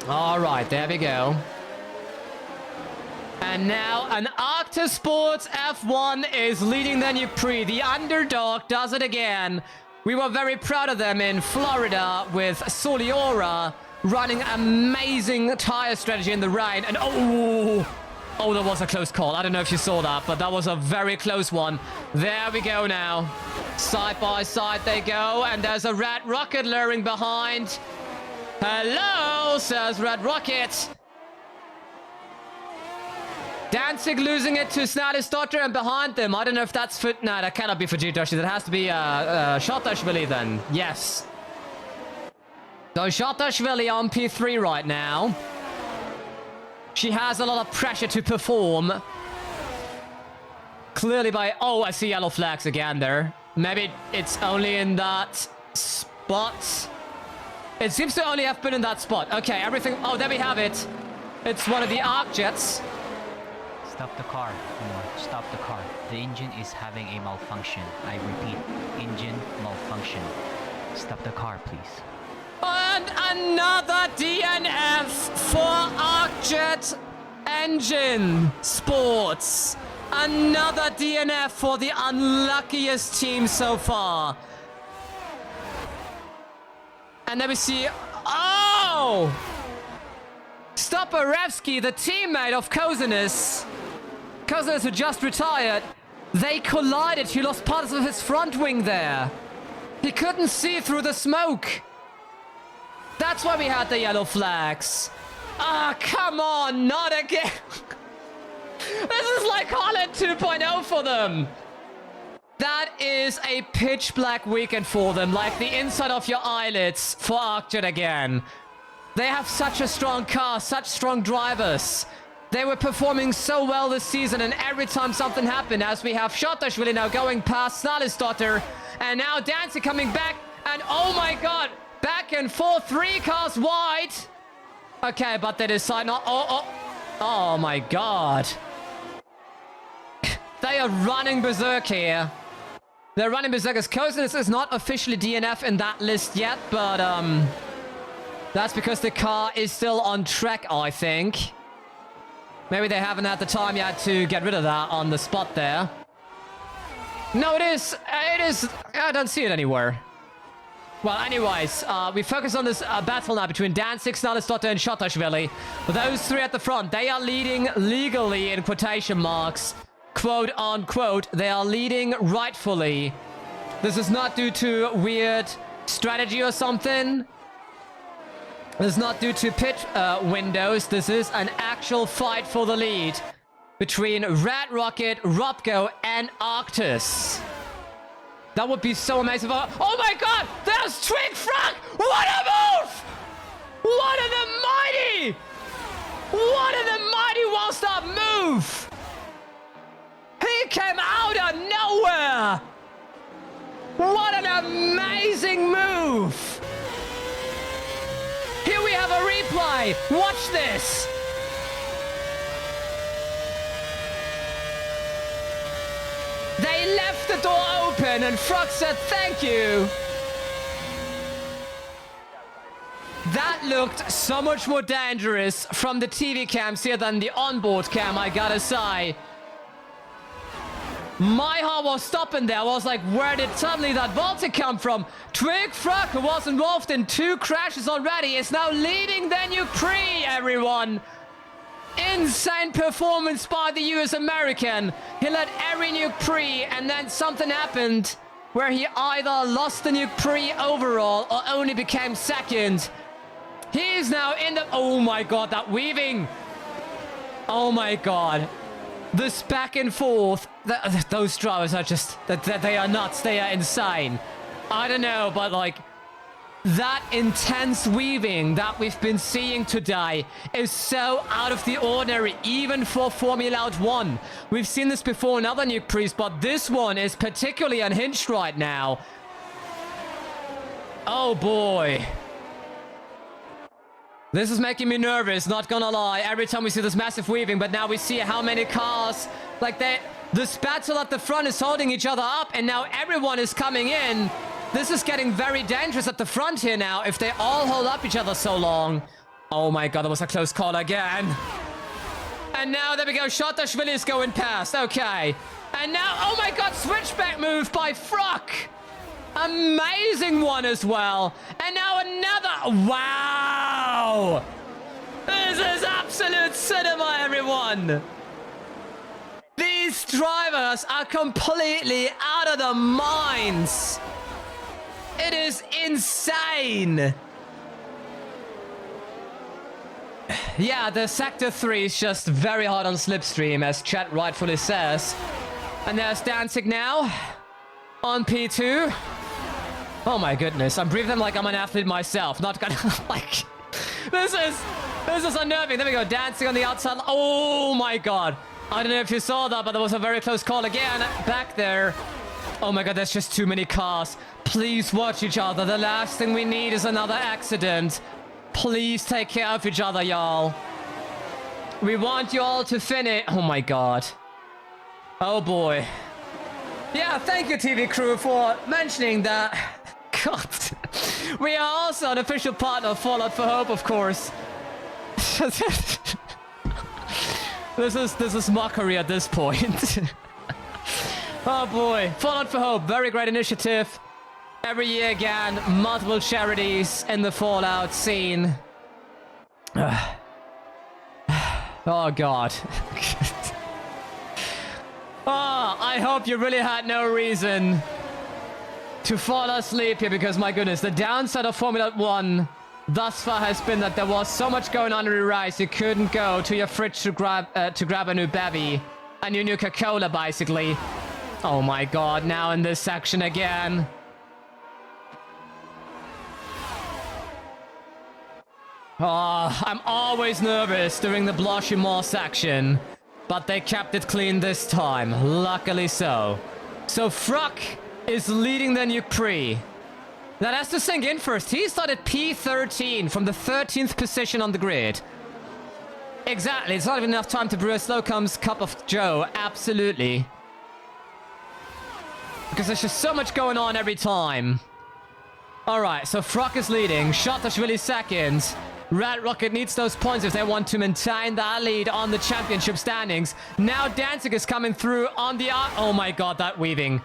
Speaker 1: All right, there we go. And now an Arktos Sports F1 is leading the Nukes Prix. The underdog does it again. We were very proud of them in Florida with Soliora running amazing tire strategy in the rain. And oh, that was a close call. I don't know if you saw that, but that was a very close one. There we go now. Side by side they go, and there's a Red Rocket luring behind. Hello, says Red Rocket. Danzig losing it to Snellisdotter, and behind them, I don't know if that's for... No, that cannot be for G-Toshi. That has to be Chardaelicious then. Yes. So Chardaelicious on P3 right now. She has a lot of pressure to perform. Clearly by... Oh, I see yellow flags again there. Maybe it's only in that spot. It seems to only have been in that spot. Okay, everything... Oh, there we have it. It's one of the ArcJets.
Speaker 6: Stop the car, Moore. Stop the car. The engine is having a malfunction. I repeat, engine malfunction. Stop the car, please.
Speaker 1: And another DNF for ArcJet Engine Sports. Another DNF for the unluckiest team so far. And then we see... Oh! Stoparevsky, the teammate of Kozinus. Kozinus, who just retired. They collided. He lost parts of his front wing there. He couldn't see through the smoke. That's why we had the yellow flags. Ah, come on, not again. This is like Holland 2.0 for them. That is a pitch black weekend for them, like the inside of your eyelids for ArcJet again. They have such a strong car, such strong drivers. They were performing so well this season, and every time something happened, as we have Chardaelicious now going past Snalisdotter, and now Danzig coming back, and oh my god, back and forth, 3 cars wide. Okay, but they decide not... Oh my god. They are running berserk here. They're running berserk as Kozinus is not officially DNF in that list yet, but that's because the car is still on track, I think. Maybe they haven't had the time yet to get rid of that on the spot there. No, it is. I don't see it anywhere. Well, anyways, we focus on this battle now between Danzig, Snalisdotter, and Chardaelicious. Those 3 at the front, they are leading legally in quotation marks. Quote unquote, they are leading rightfully. This is not due to weird strategy or something. This is not due to pit windows. This is an actual fight for the lead between Red Rocket, Robco, and Arktos. That would be so amazing. Oh my god! There's Twig Frank! What a move! What a mighty! What a mighty one-stop move! He came out of nowhere! What an amazing move! Here we have a replay. Watch this. They left the door open and Frog said thank you. That looked so much more dangerous from the TV cams here than the onboard cam, I gotta say. My heart was stopping there. I was like, where did suddenly that Baltic come from? Twig Frog, who was involved in 2 crashes already, is now leading the Nukes Prix, everyone. Insane performance by the US American. He led every Nukes Prix, and then something happened where he either lost the Nukes Prix overall or only became second. He is now in the... Oh my god, that weaving. Oh my god. This back and forth, those drivers are just, they are nuts, they are insane. I don't know, but like, that intense weaving that we've been seeing today is so out of the ordinary, even for Formulout 1. We've seen this before in other Nukes Prix, but this one is particularly unhinged right now. Oh boy. This is making me nervous, not gonna lie, every time we see this massive weaving, but now we see how many cars, like this battle at the front is holding each other up, and now everyone is coming in. This is getting very dangerous at the front here now, if they all hold up each other so long. Oh my god, that was a close call again. And now, there we go, Chardaelicious is going past, okay. And now, oh my god, switchback move by Fruck. Amazing one as well. And now another. Wow. This is absolute cinema, everyone. These drivers are completely out of their minds. It is insane. Yeah, the Sector 3 is just very hard on Slipstream, as chat rightfully says. And there's Danzig now on P2. Oh my goodness, I'm breathing like I'm an athlete myself. Not gonna, like, this is unnerving. There we go, Danzig on the outside. Oh my god. I don't know if you saw that, but there was a very close call again back there. Oh my god, there's just too many cars. Please watch each other. The last thing we need is another accident. Please take care of each other, y'all. We want you all to finish. Oh my god. Oh boy. Yeah, thank you, TV crew, for mentioning that. God. We are also an official partner of Fallout for Hope, of course. This is mockery at this point. Oh boy. Fallout for Hope, very great initiative. Every year again, multiple charities in the Fallout scene. Oh god. Oh, I hope you really had no reason to fall asleep here, because my goodness, the downside of Formula 1 thus far has been that there was so much going on in your rise you couldn't go to your fridge to grab a new bevy, a new Coca-Cola basically. Oh my god, now in this section again. Oh, I'm always nervous during the Blanchiment section, but they kept it clean this time, luckily so. So Fruck is leading the Nukes Prix. That has to sink in first. He started P13 from the 13th position on the grid. Exactly, it's not even enough time to brew a Slocum's Cup of Joe, absolutely. Because there's just so much going on every time. Alright, so Fruck is leading, Chardaelicious second. Red Rocket needs those points if they want to maintain that lead on the championship standings. Now Danzig is coming through on the... Oh my god, that weaving.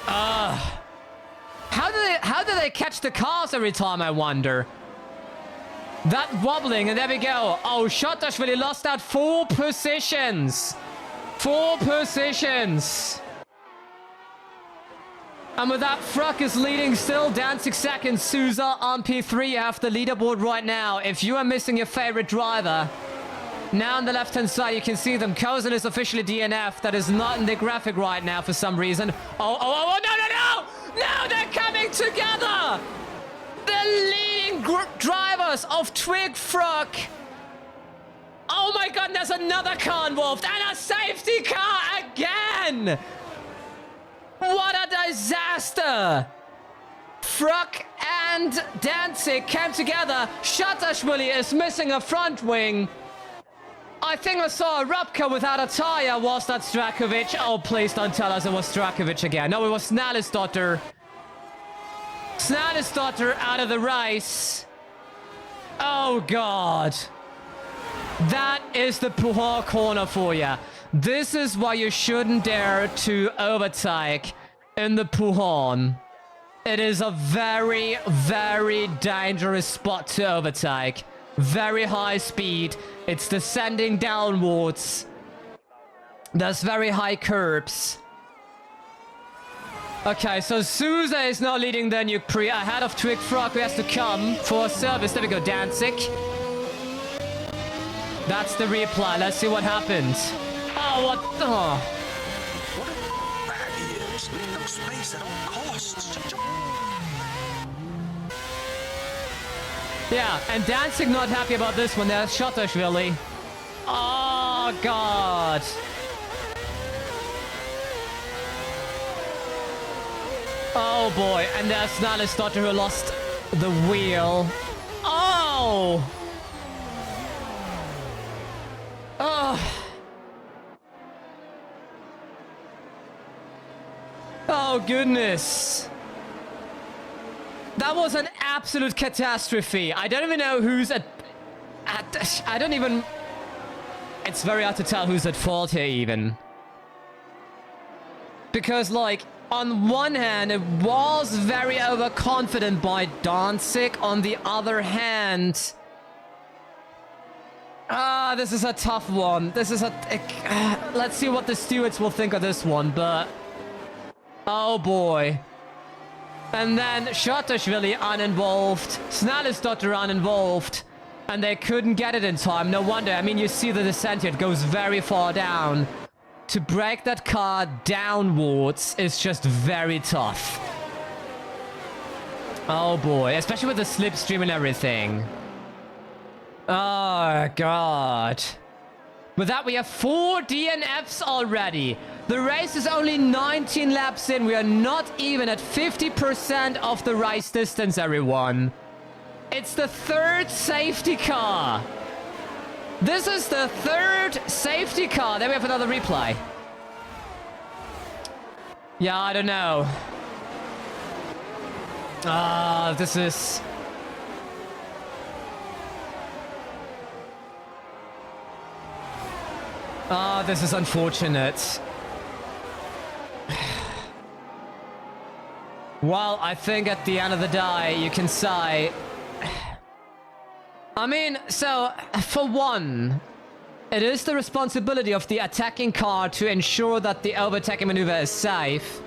Speaker 1: How do they catch the cars every time, I wonder? That wobbling, and there we go. Oh, Chardaelicious lost out 4 positions. 4 positions. And with that, Fruck is leading still. Danzig second, Souza on P3. You have the leaderboard right now. If you are missing your favorite driver, now on the left-hand side, you can see them. Kozan is officially DNF. That is not in the graphic right now for some reason. Oh, no! No, they're coming together! The leading drivers of Twig Fruck. Oh my god, there's another car involved. And a safety car again! What a disaster! Fruck and Danzig came together. Chardaelicious is missing a front wing. I think I saw a Rupka without a tire. Was that Strakovic? Oh, please don't tell us it was Strakovic again. No, it was Snallisdottir. Snallisdottir out of the race. Oh, God. That is the Puhan corner for you. This is why you shouldn't dare to overtake in the Puhan. It is a very, very dangerous spot to overtake. Very high speed. It's descending downwards. There's very high curbs. Okay, so Souza is now leading the Nukes Prix ahead of Twig Fruck, who has to come for service. There we go, Danzig. That's the replay. Let's see what happens. Oh, what? Oh.
Speaker 3: What a bad he is. Leaving up space at all costs.
Speaker 1: Yeah, and Danzig not happy about this one. There's Chardaelicious. Oh, God. Oh, boy. And there's Snallisdottir who lost the wheel. Oh! Oh! Oh, goodness. That was an absolute catastrophe. I don't even know who's at I don't even... It's very hard to tell who's at fault here, even. Because, like, on one hand, it was very overconfident by Danzig. On the other hand... this is a tough one. This is a... let's see what the stewards will think of this one, but... Oh, boy. And then Chardaelicious uninvolved, Snallisdottir uninvolved, and they couldn't get it in time. No wonder. I mean, you see the descent here. It goes very far down. To break that car downwards is just very tough. Oh boy, especially with the slipstream and everything. Oh god. With that, we have 4 DNFs already. The race is only 19 laps in. We are not even at 50% of the race distance, everyone. It's the 3rd safety car. This is the 3rd safety car. There we have another replay. Yeah, I don't know. This is... this is unfortunate. Well, I think at the end of the day, you can say... I mean, so, for one, it is the responsibility of the attacking car to ensure that the overtaking maneuver is safe.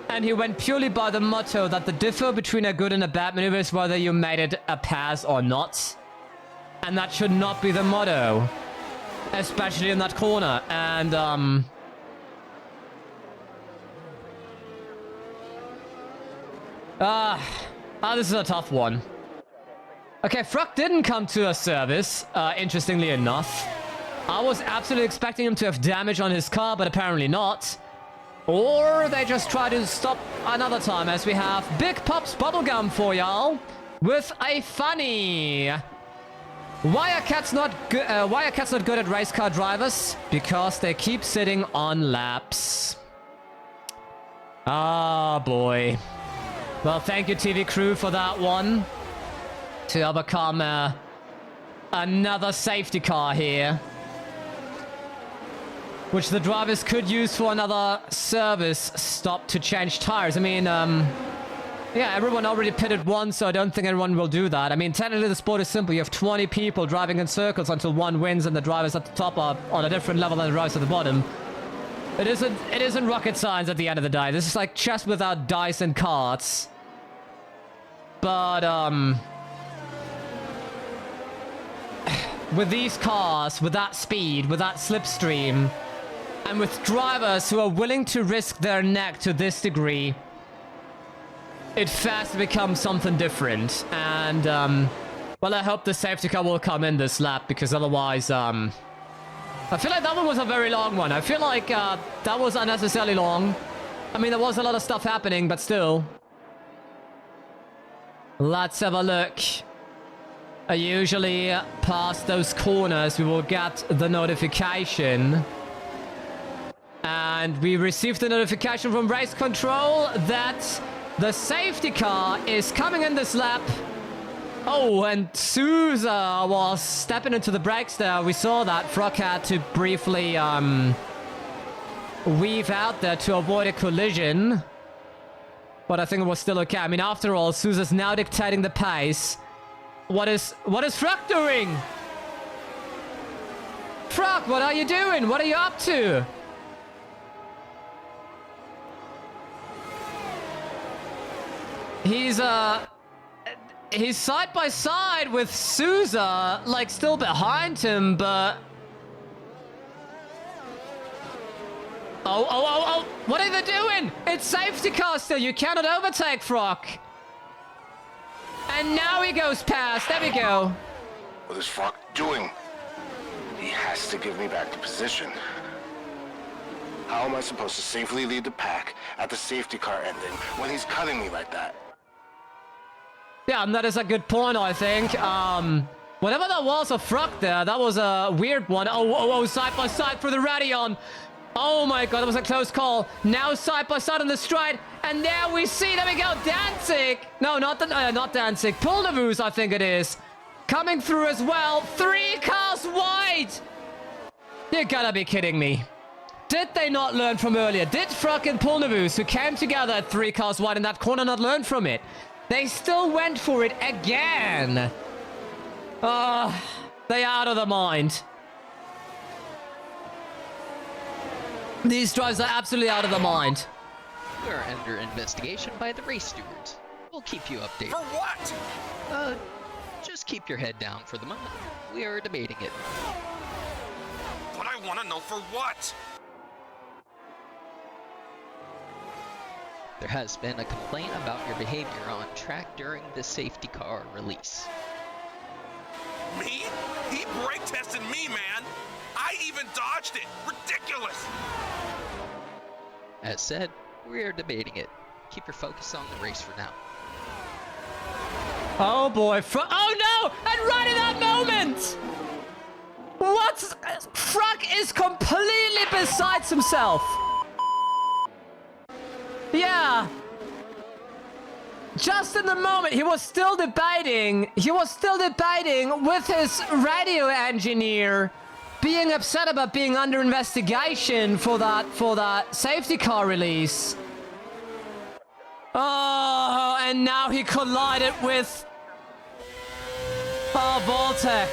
Speaker 1: And he went purely by the motto that the differ between a good and a bad maneuver is whether you made it a pass or not. And that should not be the motto. Especially in that corner. And, this is a tough one. Okay, Fruck didn't come to a service, interestingly enough. I was absolutely expecting him to have damage on his car, but apparently not. Or they just try to stop another time, as we have Big Pop's Bubblegum for y'all with a funny. Why are cats not good at race car drivers? Because they keep sitting on laps. Ah, boy. Well, thank you, TV crew, for that one. To overcome another safety car here. Which the drivers could use for another service stop to change tires. I mean, yeah, everyone already pitted once, so I don't think anyone will do that. I mean, technically the sport is simple. You have 20 people driving in circles until one wins and the drivers at the top are on a different level than the drivers at the bottom. It isn't rocket science at the end of the day. This is like chess without dice and cards. But, with these cars, with that speed, with that slipstream, and with drivers who are willing to risk their neck to this degree, it fast becomes something different. And, well, I hope the safety car will come in this lap, because otherwise, I feel like that one was a very long one. I feel like, that was unnecessarily long. I mean, there was a lot of stuff happening, but still. Let's have a look. Usually, past those corners, we will get the notification. And we received the notification from race control that the safety car is coming in this lap. Oh, and Souza was stepping into the brakes there. We saw that. Fruck had to briefly weave out there to avoid a collision. But I think it was still okay. I mean, after all, Souza's now dictating the pace. What is Fruck doing? Fruck, what are you doing? What are you up to? He's side by side with Souza, like still behind him, but... Oh, what are they doing? It's safety car still, you cannot overtake Fruck. And now he goes past, there we go.
Speaker 7: What is Fruck doing? He has to give me back the position. How am I supposed to safely lead the pack at the safety car ending when he's cutting me like that?
Speaker 1: Yeah, and that is a good point, I think. Whatever that was of Fruck there, that was a weird one. Oh, side by side through the Radion. Oh my god, that was a close call. Now side by side on the stride. And there we see, there we go, Danzig. No, not Danzig. Plnovous, I think it is. Coming through as well. 3 cars wide. You gotta be kidding me. Did they not learn from earlier? Did Fruck and Plnovous, who came together at 3 cars wide in that corner, not learn from it? They still went for it again. They are out of their mind. These drives are absolutely out of their mind.
Speaker 8: We are under investigation by the race stewards. We'll keep you updated.
Speaker 3: For what?
Speaker 8: Just keep your head down for the moment. We are debating it.
Speaker 3: But I want to know for what?
Speaker 8: There has been a complaint about your behavior on track during the safety car release.
Speaker 3: Me? He brake tested me, man. I even dodged it. Ridiculous.
Speaker 8: As said, we are debating it. Keep your focus on the race for now.
Speaker 1: Oh boy, oh no! And right in that moment! What? Frack is completely besides himself. Yeah. Just in the moment, he was still debating with his radio engineer, being upset about being under investigation for that safety car release. Oh, and now he collided with Voltec.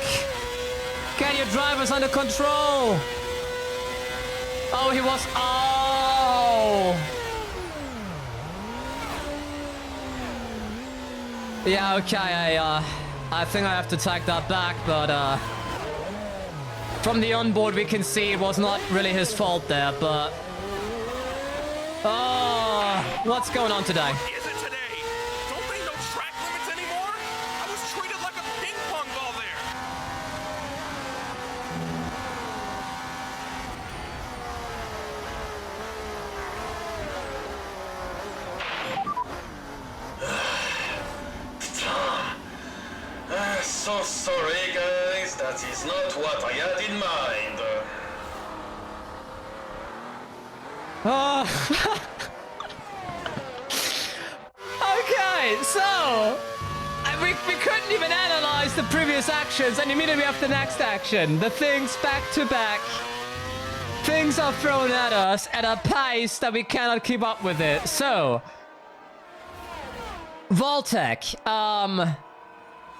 Speaker 1: Get your drivers under control. Oh, he was... Oh. Yeah, okay, I think I have to take that back, but from the onboard we can see it was not really his fault there, but... Oh, what's going on today?
Speaker 3: Is it today? Don't they know track limits anymore? I was treated like a ping pong ball there.
Speaker 9: So sorry, guys. That is not what I had in mind.
Speaker 1: Oh. Okay, so we couldn't even analyze the previous actions, and immediately after the next action, the things back to back. Things are thrown at us at a pace that we cannot keep up with it. So, Voltec,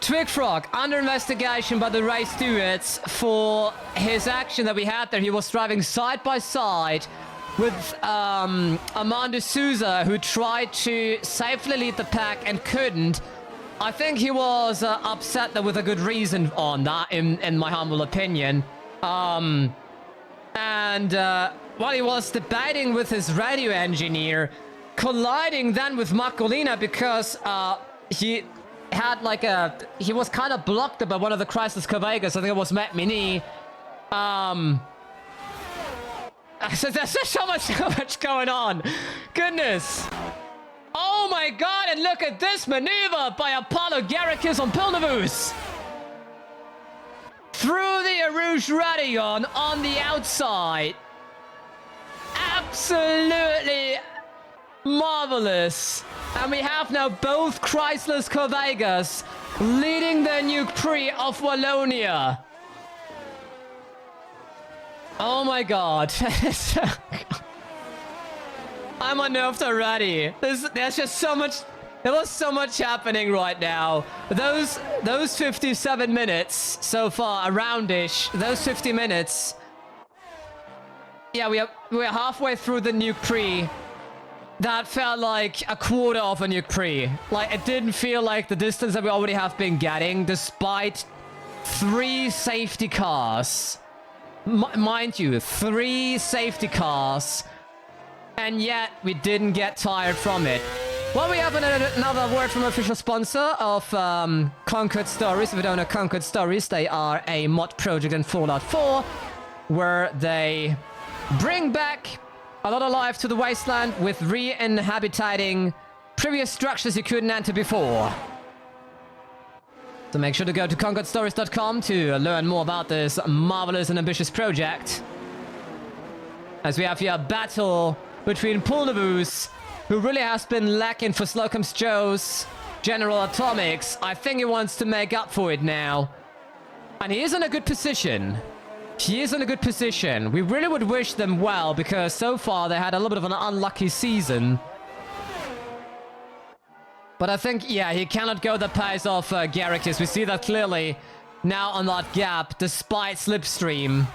Speaker 1: Twigfrog under investigation by the race stewards for his action that we had there. He was driving side by side with Armando Souza, who tried to safely lead the pack and couldn't. I think he was upset there with a good reason on that, in my humble opinion. While he was debating with his radio engineer, colliding then with Macolina because he had like he was kind of blocked by one of the Chryslus Corvegas. I think it was Metmini. So there's so much going on. Goodness. Oh my god, and look at this maneuver by Apollo-Garicus on Plnovous. Through the Arouge Radion on the outside. Absolutely marvelous. And we have now both Chryslus Corvegas leading the Nukes Prix of Wallonia. Oh my god. I'm unnerved already. There's just so much... There was so much happening right now. Those 57 minutes so far, around-ish, those 50 minutes... Yeah, we're halfway through the Nukes Prix. That felt like a quarter of a Nukes Prix. Like, it didn't feel like the distance that we already have been getting, despite 3 safety cars. Mind you, 3 safety cars. And yet, we didn't get tired from it. Well, we have another word from official sponsor of Conquered Stories. If you don't know Conquered Stories, they are a mod project in Fallout 4, where they bring back a lot of life to the wasteland with re-inhabitating previous structures you couldn't enter before. So make sure to go to conqueredstories.com to learn more about this marvelous and ambitious project. As we have here a battle between Plnovous, who really has been lacking for Slocum's Joe's General Atomics. I think he wants to make up for it now. And he is in a good position. He is in a good position. We really would wish them well, because so far they had a little bit of an unlucky season. But I think, yeah, he cannot go the pace of Garicus. We see that clearly now on that gap, despite Slipstream.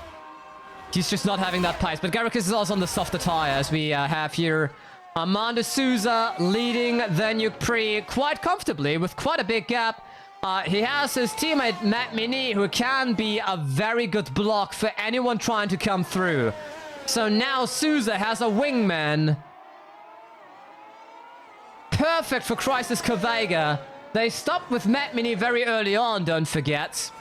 Speaker 1: He's just not having that pace. But Garicus is also on the softer tires. We have here Armando Souza leading the Nukes Prix quite comfortably with quite a big gap. He has his teammate Metmini, who can be a very good block for anyone trying to come through. So now Souza has a wingman. Perfect for Chryslus Corvega. They stopped with Metmini very early on, don't forget.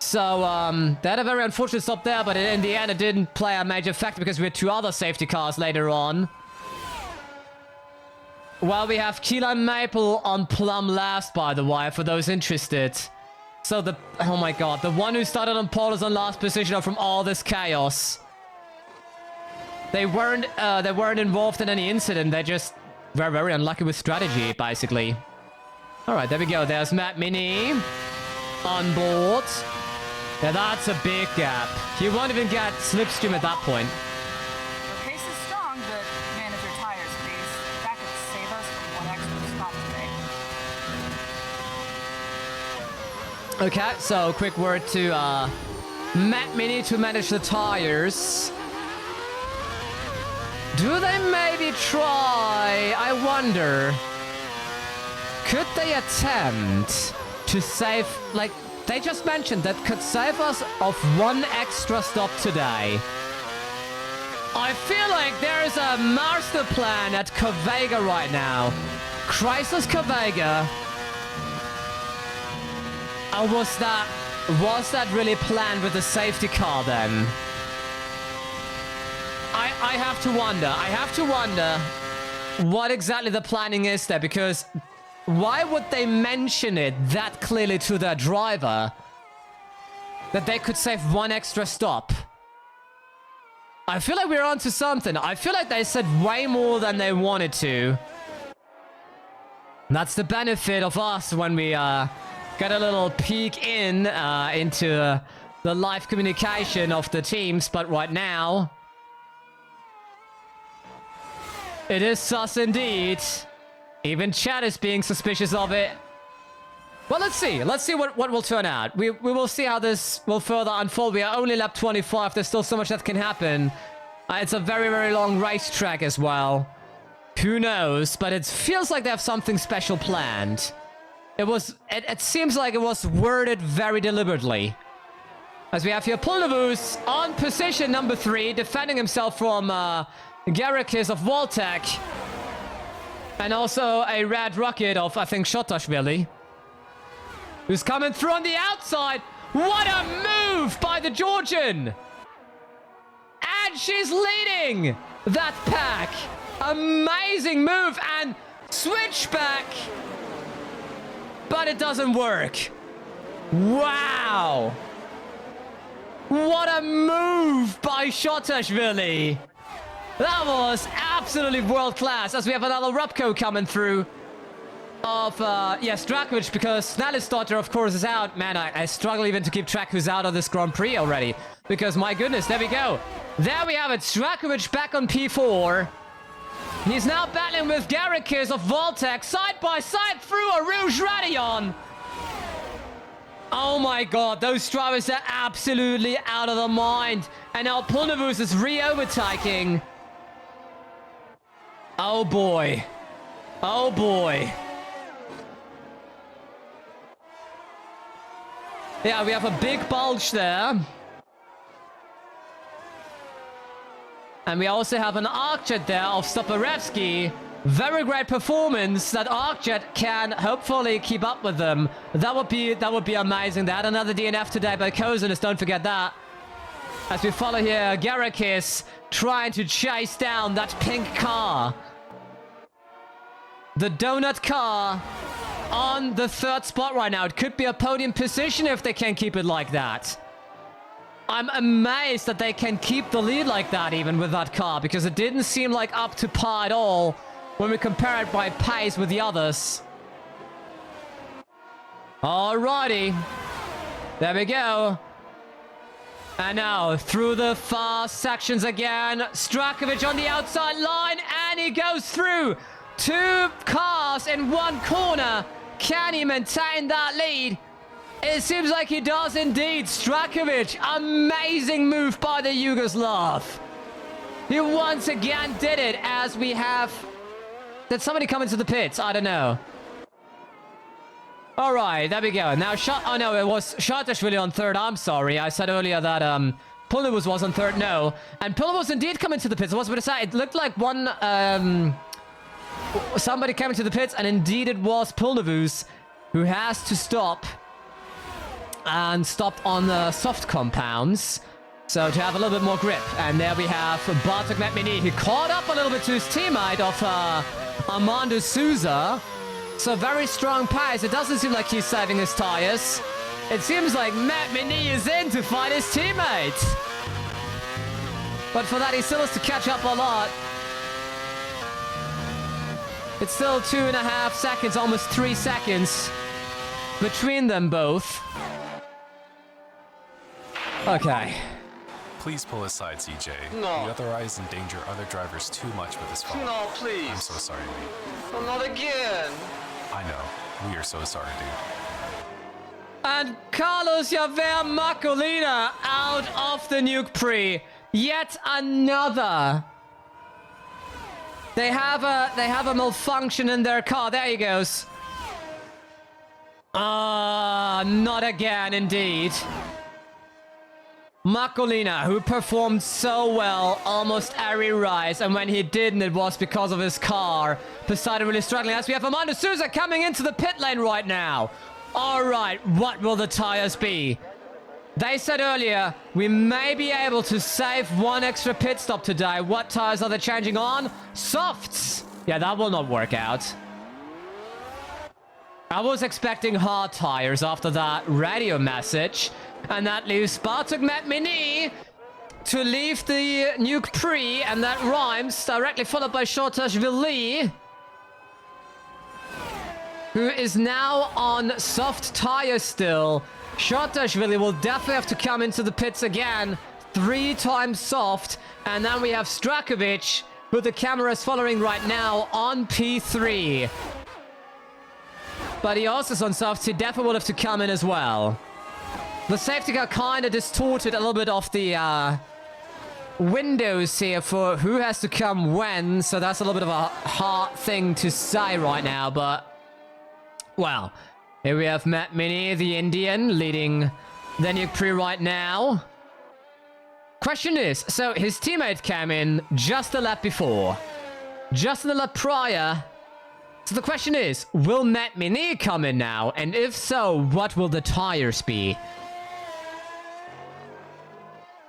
Speaker 1: So, they had a very unfortunate stop there, but in the end it didn't play a major factor because we had 2 other safety cars later on. Well, we have Kila and Maple on Plum last, by the way, for those interested. So the... Oh my god, the one who started on pole is on last position from all this chaos. They weren't involved in any incident, they just were very unlucky with strategy, basically. Alright, there we go. There's Metmini on board. Yeah, that's a big gap. He won't even get slipstream at that point.
Speaker 10: The pace is strong, but manage your tires, please. That could save us from 1 extra stop today.
Speaker 1: Okay, so quick word to Metmini to manage the tires. Do they maybe try? I wonder. Could they attempt to save, like, they just mentioned that could save us of 1 extra stop today. I feel like there is a master plan at Kvega right now. Chryslus Kvega. Or was that really planned with the safety car then? I have to wonder what exactly the planning is there, because why would they mention it that clearly to their driver that they could save 1 extra stop? I feel like we're onto something. I feel like they said way more than they wanted to. That's the benefit of us when we get a little peek into the live communication of the teams, but right now it is sus indeed. Even chat is being suspicious of it. Well, let's see. Let's see what will turn out. We will see how this will further unfold. We are only lap 25. There's still so much that can happen. It's a very, very long racetrack as well. Who knows? But it feels like they have something special planned. It seems like it was worded very deliberately. As we have here Plnovous on position number 3, defending himself from Garrikis of Voltec. And also a red rocket of, I think, Chardaelicious, who's coming through on the outside. What a move by the Georgian! And she's leading that pack. Amazing move and switchback. But it doesn't work. Wow. What a move by Chardaelicious. That was absolutely world class. As we have another Rupco coming through of, yes, Drakovic, because Snellisdotter, of course, is out. Man, I struggle even to keep track who's out of this Grand Prix already. Because, my goodness, there we go. There we have it. Drakovic back on P4. He's now battling with Garrikis of Voltec side by side through a Rouge Radion. Oh my god, those drivers are absolutely out of their mind. And now Plnovous is re-overtaking. Oh boy. Oh boy. Yeah, we have a big bulge there. And we also have an ArcJet there of Stoparevsky. Very great performance that ArcJet can hopefully keep up with them. That would be amazing. They had another DNF today by Kozinus, don't forget that. As we follow here, Garrikis trying to chase down that pink car. The donut car on the 3rd spot right now. It could be a podium position if they can keep it like that. I'm amazed that they can keep the lead like that even with that car, because it didn't seem like up to par at all when we compare it by pace with the others. Alrighty. There we go. And now through the fast sections again. Strakovic on the outside line, and he goes through 2 cars in 1 corner. Can he maintain that lead? It seems like he does indeed. Strakovic, amazing move by the Yugoslav. He once again did it, as we have... Did somebody come into the pits? I don't know. Alright, there we go. Now, oh no, it was Chardaelicious on 3rd. I'm sorry. I said earlier that Plnovous was on 3rd. No. And Plnovous indeed come into the pits. I was going to say, it looked like somebody came into the pits, and indeed it was Plnovous who has to stop and stopped on the soft compounds. So to have a little bit more grip. And there we have Batuk Metmini. He caught up a little bit to his teammate of Armando Souza. So very strong pace. It doesn't seem like he's saving his tires. It seems like Metmini is in to fight his teammate. But for that, he still has to catch up a lot. It's still 2.5 seconds, almost 3 seconds between them both. Okay.
Speaker 11: Please pull aside, CJ.
Speaker 4: No.
Speaker 11: You otherwise endanger other drivers too much with this fall.
Speaker 4: No, please.
Speaker 11: I'm so sorry, mate.
Speaker 4: Oh, not again.
Speaker 11: I know. We are so sorry, dude.
Speaker 1: And Carlos-Javier Macolina out of the Nukes Prix. Yet another. They have a malfunction in their car. There he goes. Not again, indeed. Macolina, who performed so well almost every race, and when he didn't, it was because of his car. Decided really struggling. As we have Armando Souza coming into the pit lane right now. All right, what will the tires be? They said earlier we may be able to save one extra pit stop today. What tires are they changing on? Softs. Yeah, that will not work out. I was expecting hard tires after that radio message. And that leaves Batuk Metmini to leave the Nukes Prix, and that rhymes, directly followed by Chardaelicious, who is now on soft tires still. Chardaelicious will definitely have to come into the pits again, 3 times soft, and then we have Strakovic, who the camera is following right now, on P3. But he also is on soft, so he definitely will have to come in as well. The safety car kind of distorted a little bit of the windows here for who has to come when, so that's a little bit of a hard thing to say right now, but... Well, here we have Metmini, the Indian, leading the Nukes Prix right now. Question is, so his teammate came in just a lap before. Just a lap prior. So the question is, will Metmini come in now? And if so, what will the tires be?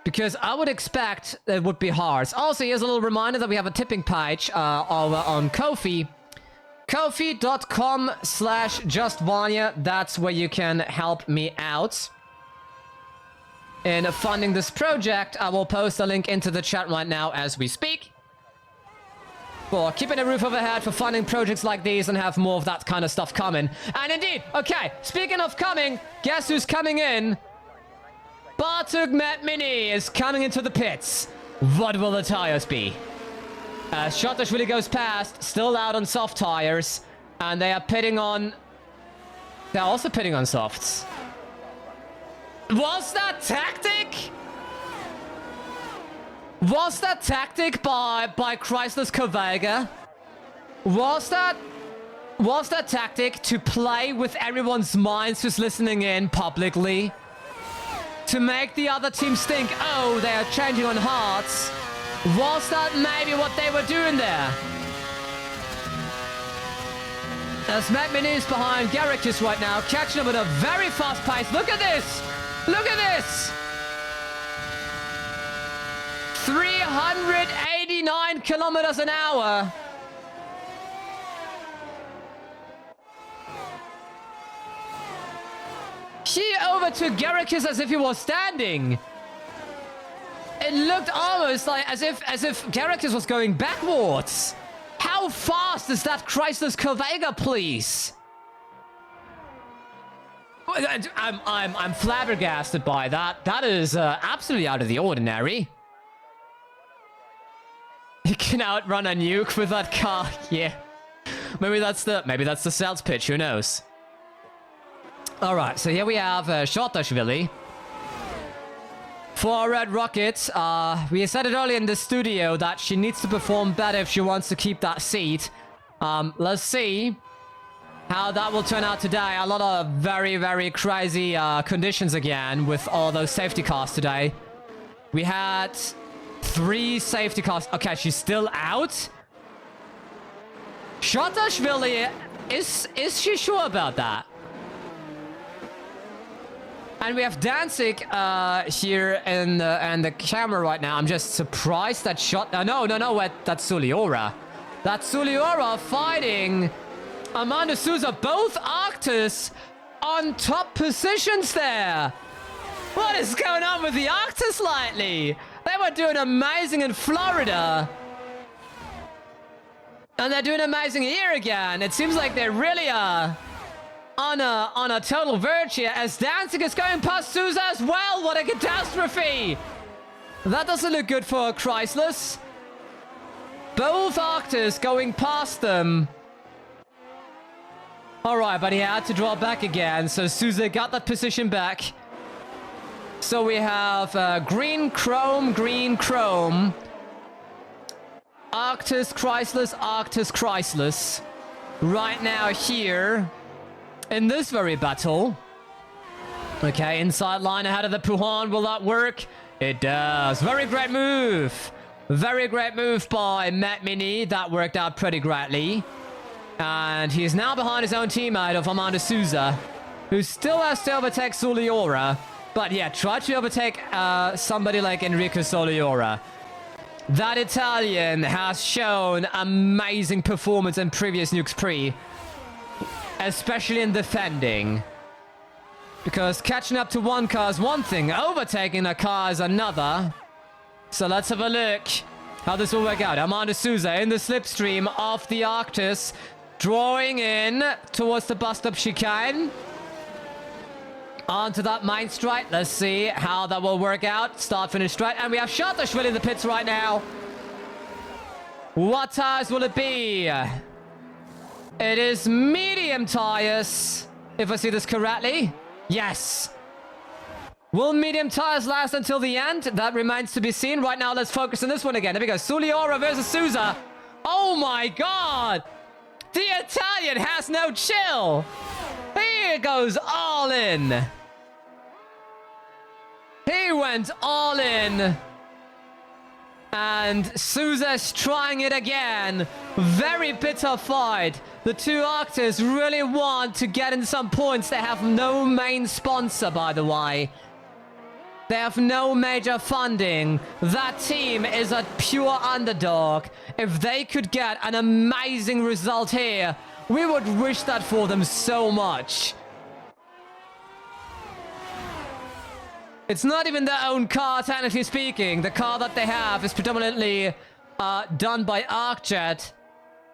Speaker 1: Because I would expect it would be hard. Also, here's a little reminder that we have a tipping page over on Ko-fi. Ko-fi.com/JustWanya. That's where you can help me out in funding this project. I will post a link into the chat right now as we speak. For keeping a roof overhead, for funding projects like these, and have more of that kind of stuff coming. And indeed, okay, speaking of coming, guess who's coming in? Batuk Metmini is coming into the pits. What will the tires be? Chardaelicious goes past, still out on soft tires, and they are pitting on... They're also pitting on softs. Was that tactic? Was that tactic by Chryslus Kovega? Was that tactic to play with everyone's minds who's listening in publicly? To make the other teams think, oh, they are changing on hearts. Was that maybe what they were doing there? As Metmini is behind Garricus right now, catching up at a very fast pace. Look at this! Look at this! 389 kilometers an hour. He overtook Garricus as if he was standing. It looked almost like as if Garricus was going backwards. How fast is that Chryslus Kovega, please? I'm flabbergasted by that. That is absolutely out of the ordinary. He can outrun a nuke with that car. Yeah. Maybe that's the sales pitch, who knows? Alright, so here we have Chardaelicious. For Red Rocket, we said it earlier in the studio that she needs to perform better if she wants to keep that seat. Let's see how that will turn out today. A lot of very, very crazy conditions again with all those safety cars today. We had 3 safety cars. Okay, she's still out? Chardaelicious, is she sure about that? And we have Danzig here in the camera right now. I'm just surprised that shot... no, wait, that's Suliora. That's Suliora fighting Armando Souza. Both Arktos on top positions there. What is going on with the Arktos lately? They were doing amazing in Florida. And they're doing amazing here again. It seems like they really are on a total verge here, as Danzig is going past Souza as well. What a catastrophe! That doesn't look good for Chryslus. Both Arktos going past them. Alright, but he had to draw back again, so Souza got that position back. So we have green chrome, Arktos, Chryslus. Right now here in this very battle. Okay, inside line ahead of the Puhan. Will that work? It does. Very great move. Very great move by Metmini. That worked out pretty greatly. And he's now behind his own teammate of Armando Souza, who still has to overtake Suliora. But yeah, try to overtake somebody like Enrico Suliora. That Italian has shown amazing performance in previous Nukes Prix, especially in defending. Because catching up to one car is one thing, overtaking a car is another. So let's have a look how this will work out. Armando Souza in the slipstream of the Arktos, drawing in towards the bus stop chicane. Onto that main straight. Let's see how that will work out. Start, finish straight. And we have Chardaelicious in the pits right now. What tires will it be? It is medium tires, if I see this correctly. Yes. Will medium tires last until the end? That remains to be seen. Right now, let's focus on this one again. There we go. Suliora versus Souza. Oh my god. The Italian has no chill. He goes all in. He went all in. And Souza's trying it again. Very bitter fight. The two Arktos really want to get in some points. They have no main sponsor, by the way. They have no major funding. That team is a pure underdog. If they could get an amazing result here, we would wish that for them so much. It's not even their own car, technically speaking. The car that they have is predominantly done by ArcJet.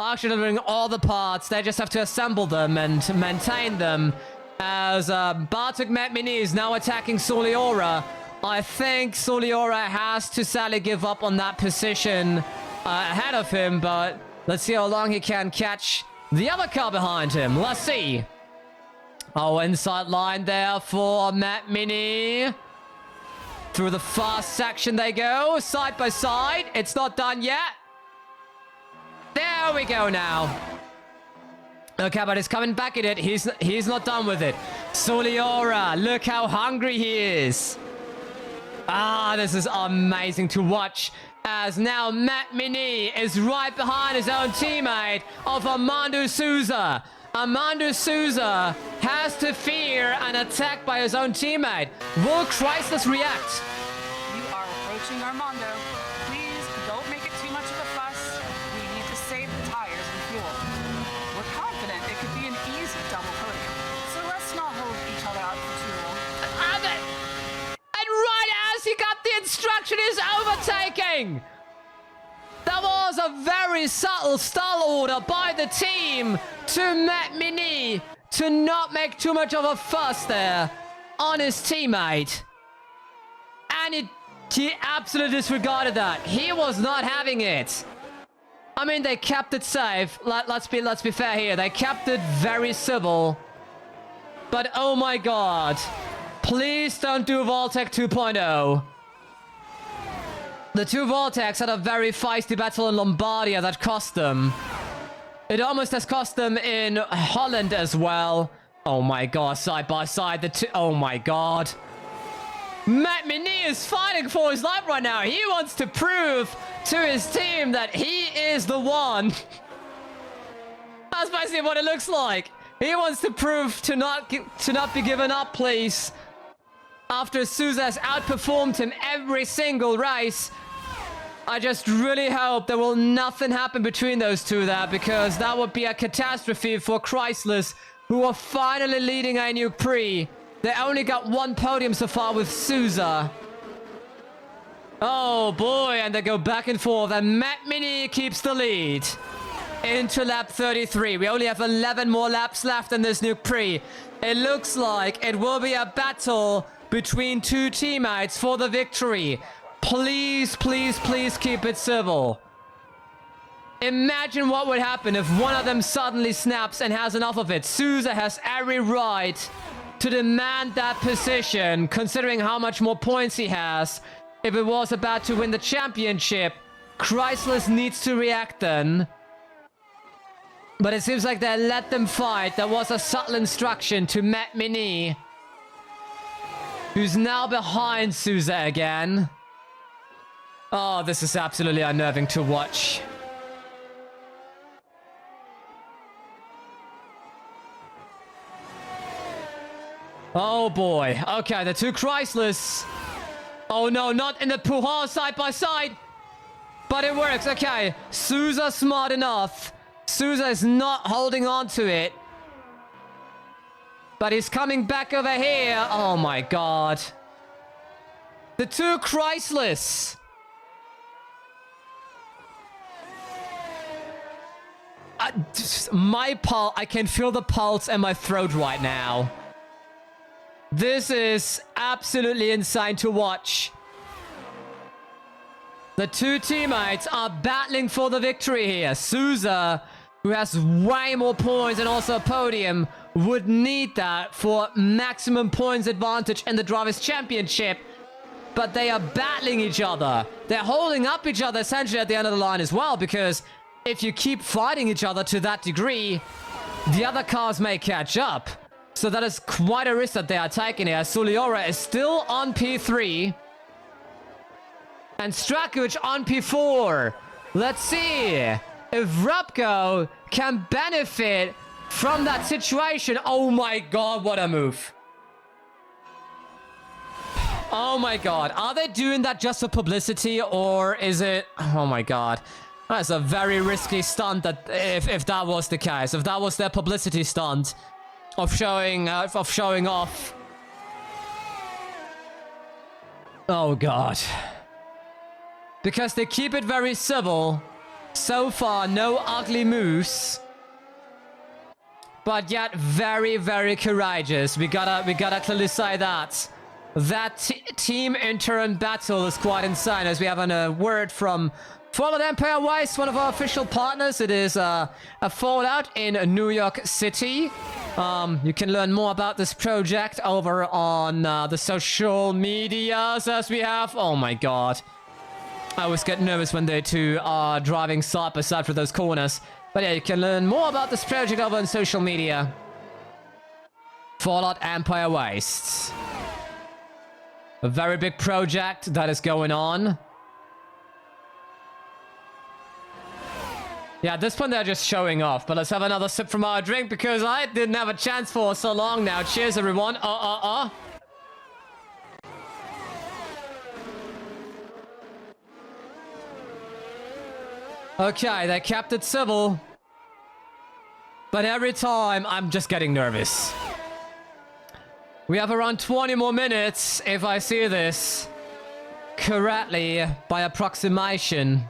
Speaker 1: ArcJet delivering all the parts. They just have to assemble them and maintain them. As Batuk Metmini is now attacking Suliora. I think Suliora has to sadly give up on that position ahead of him, but let's see how long he can catch the other car behind him. Let's see. Oh, inside line there for Metmini. Through the fast section they go, side by side. It's not done yet. There we go now. Okay, but he's coming back at it. He's not done with it. Suliora, look how hungry he is. Ah, this is amazing to watch. As now Metmini is right behind his own teammate of Armando Souza. Armando Souza has to fear an attack by his own teammate. Will Chryslus react?
Speaker 10: You are approaching Armando. Please don't make it too much of a fuss. We need to save the tires and fuel. We're confident it could be an easy double podium. So let's not hold each other out for too long.
Speaker 1: And right as he got the instruction, he's overtaking. That was a very subtle stall order by the team to Metmini to not make too much of a fuss there on his teammate. And he absolutely disregarded that. He was not having it. I mean, they kept it safe. Let's be fair here. They kept it very civil. But oh my god. Please don't do Voltec 2.0. The two Voltecs had a very feisty battle in Lombardia that cost them. It almost has cost them in Holland as well. Oh my god, side by side, the two... Oh my god. Metmini is fighting for his life right now. He wants to prove to his team that he is the one. That's basically what it looks like. He wants to prove to not be given up, please. after Souza has outperformed him every single race. I just really hope there will nothing happen between those two there, because that would be a catastrophe for Chryslus, who are finally leading a Nukes Prix. They only got one podium so far with Souza. Oh boy, and they go back and forth, and Metmini keeps the lead into lap 33. We only have 11 more laps left in this Nukes Prix. It looks like it will be a battle between two teammates for the victory. Please, please, please keep it civil. Imagine what would happen if one of them suddenly snaps and has enough of it. Souza has every right to demand that position, considering how much more points he has. If it was about to win the championship, Chryslus needs to react then. But it seems like they let them fight. There was a subtle instruction to Metmini, who's now behind Souza again. Oh, this is absolutely unnerving to watch. Oh boy. Okay, the two Chryslus. Oh no, not in the Puha side by side. But it works. Okay, Souza smart enough. Souza is not holding on to it. But he's coming back over here. Oh my god. The two Chryslus. I can feel the pulse in my throat right now. This is absolutely insane to watch. The two teammates are battling for the victory here. Souza, who has way more points and also a podium, would need that for maximum points advantage in the Drivers' Championship. But they are battling each other. They're holding up each other essentially at the end of the line as well, because if you keep fighting each other to that degree, the other cars may catch up. So that is quite a risk that they are taking here. Suliora is still on P3. And Strakovic on P4. Let's see if Rupko can benefit from that situation. Oh my god, what a move. Oh my god. Are they doing that just for publicity, or is it... Oh my god. That's a very risky stunt that if that was the case. If that was their publicity stunt of showing off. Oh god. Because they keep it very civil. So far, no ugly moves. But yet very, very courageous. We gotta clearly say that. That team in-turn battle is quite insane, as we have a word from Fallout Empire Wise, one of our official partners. It is a Fallout in New York City. You can learn more about this project over on the social medias as we have. Oh my god. I always get nervous when they two are driving side by side for those corners. But yeah, you can learn more about this project over on social media. Fallout Empire Waste. A very big project that is going on. Yeah, at this point they're just showing off. But let's have another sip from our drink, because I didn't have a chance for so long now. Cheers, everyone. Okay, they kept it civil. But every time, I'm just getting nervous. We have around 20 more minutes, if I see this correctly, by approximation.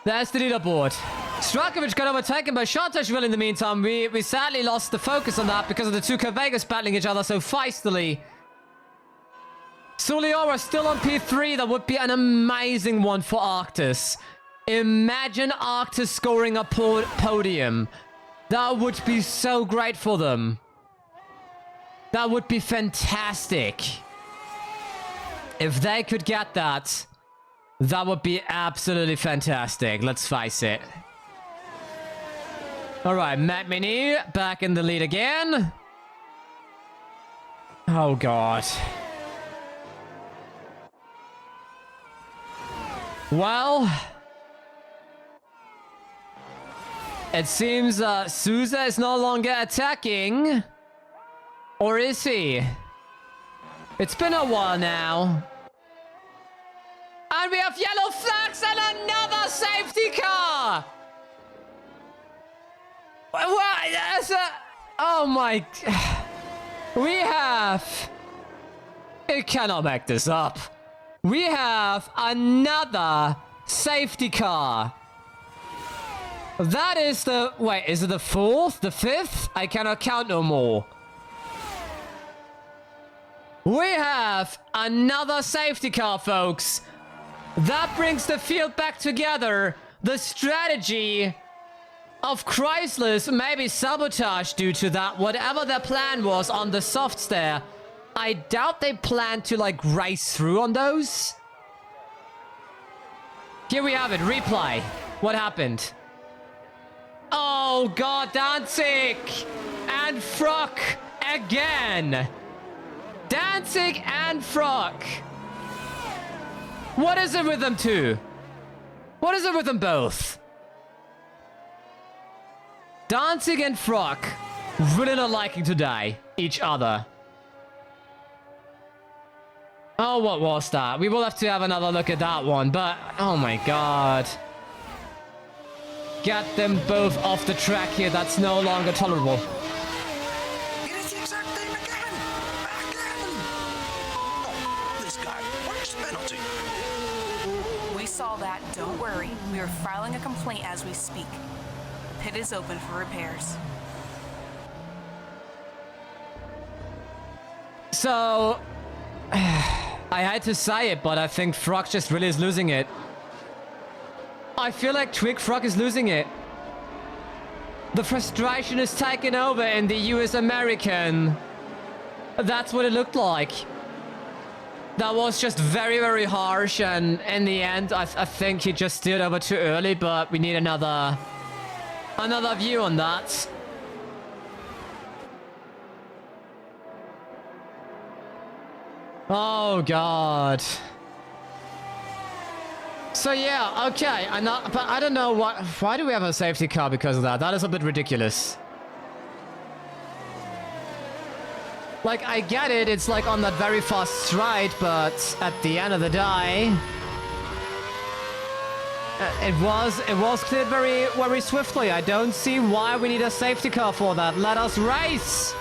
Speaker 1: There's the leaderboard. Strakovic got overtaken by Chardaelicious in the meantime. We sadly lost the focus on that because of the two Corvegas battling each other so feistily. Suliora still on P3. That would be an amazing one for Arktos. Imagine Arktos scoring a podium. That would be so great for them. That would be fantastic. If they could get that, that would be absolutely fantastic. Let's face it. Alright, Metmini back in the lead again. Oh god. Well, it seems Souza is no longer attacking. Or is he? It's been a while now. And we have yellow flags and another safety car! What? That's a... Oh my... We have... You cannot make this up. We have another safety car. That is the... Wait, is it the 4th? The 5th? I cannot count no more. We have another safety car, folks. That brings the field back together. The strategy of Chryslus may be sabotaged due to that. Whatever their plan was on the softs there. I doubt they plan to, like, race through on those. Here we have it. Replay. What happened? Oh, God. Danzig and Frock again. Danzig and Frock. What is it with them two? What is it with them both? Danzig and Frock really not liking today each other. Oh, what was that? We will have to have another look at that one, but oh my god. Get them both off the track here. That's no longer tolerable.
Speaker 12: It is the exact thing again! Again! Oh, this guy, what's penalty?
Speaker 10: We saw that. Don't worry. We are filing a complaint as we speak. The pit is open for repairs.
Speaker 1: So... I hate to say it, but I think Frog just really is losing it. I feel like Twig Frog is losing it. The frustration is taking over in the US American. That's what it looked like. That was just very, very harsh, and in the end, I think he just steered over too early, but we need another view on that. Oh god. So yeah, okay, but I don't know why do we have a safety car because of that? That is a bit ridiculous. Like, I get it, it's like on that very fast stride, but at the end of the day, it was cleared very, very swiftly. I don't see why we need a safety car for that. Let us race!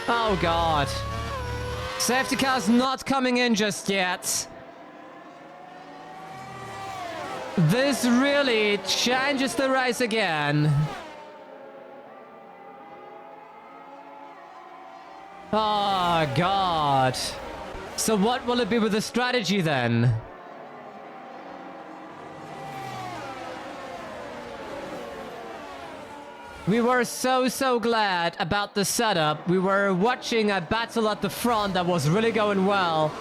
Speaker 1: Oh god. Safety car's not coming in just yet. This really changes the race again. Oh, God. So what will it be with the strategy then? We were so glad about the setup. We were watching a battle at the front that was really going well.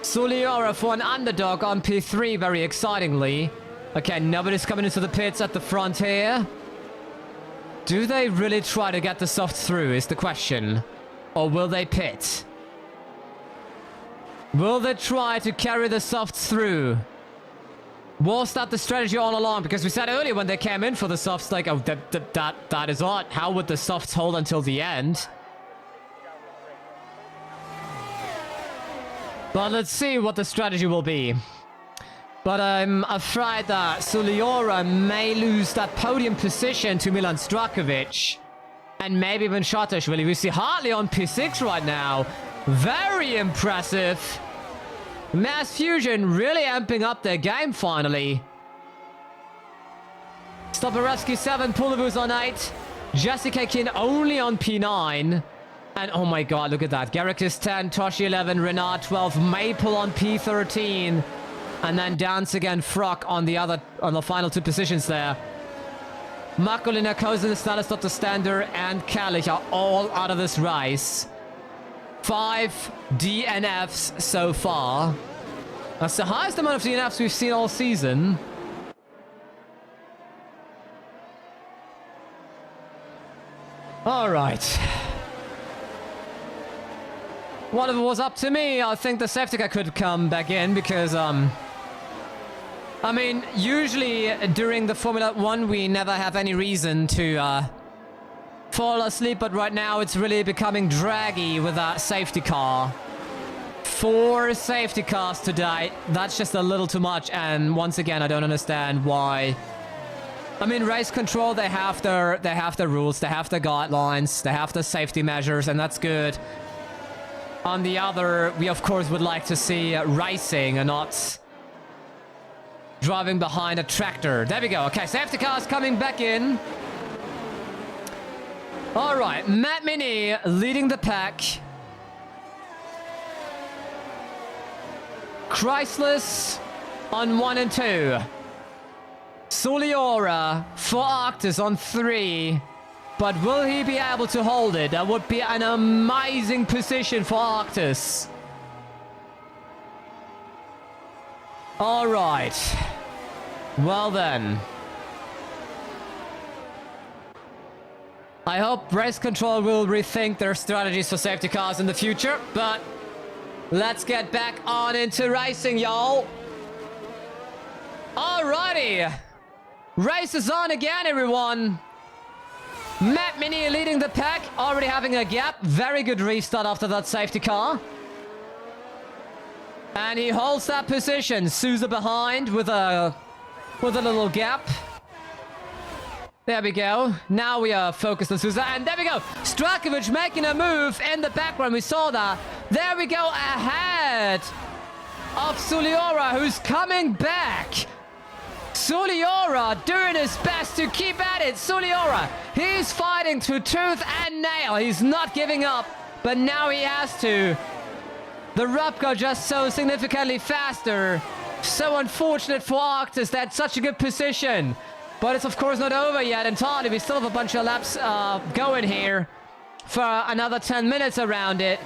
Speaker 1: Suliora for an underdog on P3 very excitingly. Okay, nobody's coming into the pits at the front here. Do they really try to get the soft through is the question. Or will they pit? Will they try to carry the softs through? Was that the strategy all along? Because we said earlier when they came in for the softs, like, oh, that is odd. How would the softs hold until the end? But let's see what the strategy will be. But I'm afraid that Suliora may lose that podium position to Milan Strakovic. And maybe even Chardaelicious. We see Hartley on P6 right now. Very impressive. Mass Fusion really amping up their game finally. Stoparevsky 7, Plnovous on 8. Jessica Kin only on P9. And oh my god, look at that. Garrick is 10, Toshi 11, Renard 12, Maple on P13. And then Danzig and Frock on the final two positions there. Macolina, Kozen, Stanislav, the Stander, and Kalich are all out of this race. 5 DNFs so far. That's the highest amount of DNFs we've seen all season. Alright. What if it was up to me, I think the safety car could come back in because, I mean, usually during the Formula 1 we never have any reason to fall asleep, but right now it's really becoming draggy with that safety car. 4 safety cars today. That's just a little too much, and once again, I don't understand why. I mean, race control, they have their rules, they have their guidelines, they have the safety measures, and that's good. On the other, we of course would like to see racing and not driving behind a tractor. There we go. Okay, safety cars coming back in. All right, Metmini leading the pack. Chryslus on 1 and 2. Soliora for Arktos on 3. But will he be able to hold it? That would be an amazing position for Arktos. All right. Well then. I hope race control will rethink their strategies for safety cars in the future, but let's get back on into racing, y'all. Alrighty. Race is on again, everyone. Metmini leading the pack, already having a gap. Very good restart after that safety car. And he holds that position. Souza behind with a little gap. There we go. Now we are focused on Souza. And there we go. Strakovic making a move in the background. We saw that. There we go. Ahead of Soliora, who's coming back. Soliora doing his best to keep at it. Soliora, he's fighting through tooth and nail. He's not giving up, but now he has to. The Rupko just so significantly faster. So unfortunate for Arktos. They had such a good position. But it's of course not over yet entirely. We still have a bunch of laps going here for another 10 minutes around it.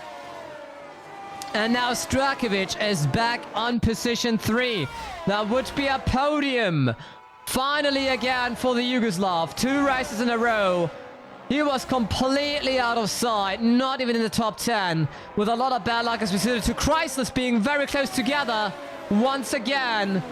Speaker 1: And now Strakovic is back on position 3. That would be a podium. Finally again for the Yugoslav. 2 races in a row. He was completely out of sight. Not even in the top 10. With a lot of bad luck as we see the 2 Chryslus being very close together. Once again.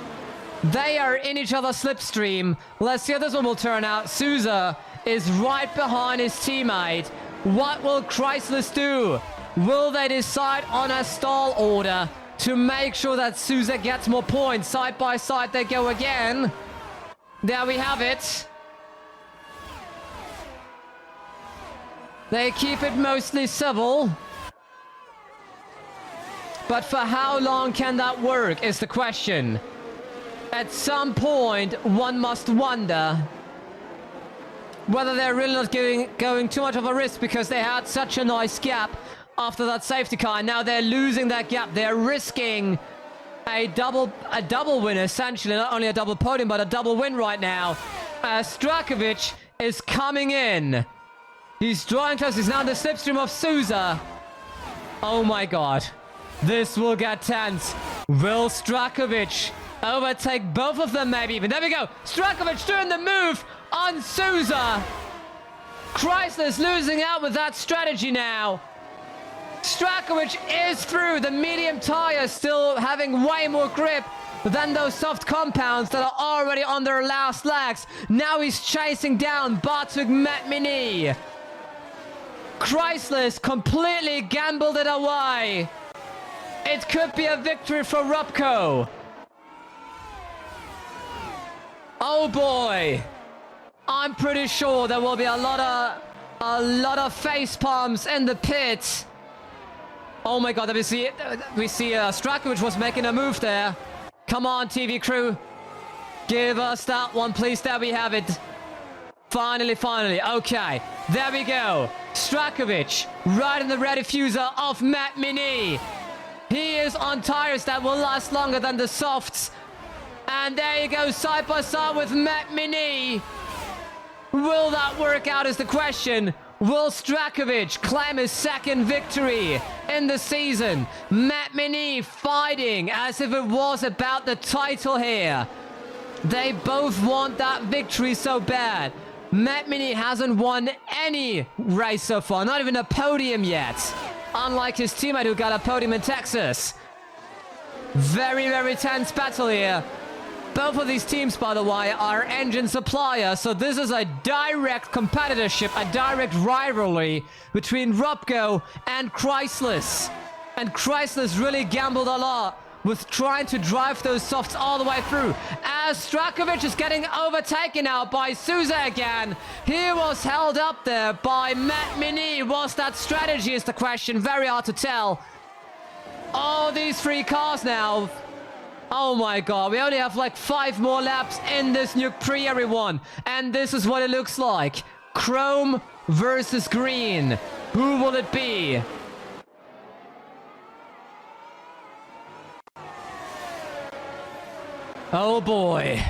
Speaker 1: They are in each other's slipstream. Let's see how this one will turn out. Souza is right behind his teammate. What will Chryslus do? Will they decide on a stall order to make sure that Souza gets more points? Side by side they go again. There we have it. They keep it mostly civil. But for how long can that work is the question. At some point, one must wonder whether they're really not going too much of a risk because they had such a nice gap after that safety car. And now they're losing that gap. They're risking a double win, essentially. Not only a double podium, but a double win right now. Strakovic is coming in. He's drawing close. He's now in the slipstream of Souza. Oh my god. This will get tense. Will Strakovic overtake both of them maybe even? There we go. Strakovic doing the move on Souza. Chryslus losing out with that strategy now. Strakovic is through. The medium tires still having way more grip than those soft compounds that are already on their last legs. Now he's chasing down Batuk Metmini. Chryslus completely gambled it away. It could be a victory for Rupko. Oh boy. I'm pretty sure there will be a lot of face palms in the pit. Oh my god, we see Strakovic was making a move there. Come on, TV crew. Give us that one, please. There we have it. Finally. Okay, there we go. Strakovic, right in the rear diffuser of Metmini. He is on tires that will last longer than the softs. And there you go, side by side with Metmini. Will that work out is the question. Will Strakovic claim his second victory in the season? Metmini fighting as if it was about the title here. They both want that victory so bad. Metmini hasn't won any race so far, not even a podium yet. Unlike his teammate who got a podium in Texas. Very, very tense battle here. Both of these teams, by the way, are engine suppliers, so this is a direct competitorship, a direct rivalry between Rupko and Chryslus. And Chryslus really gambled a lot with trying to drive those softs all the way through. As Strakovic is getting overtaken now by Souza again. He was held up there by Metmini. Was that strategy is the question. Very hard to tell. All these 3 cars now. Oh my god, we only have like 5 more laps in this Nukes Prix, everyone. And this is what it looks like. Chrome versus green. Who will it be? Oh boy.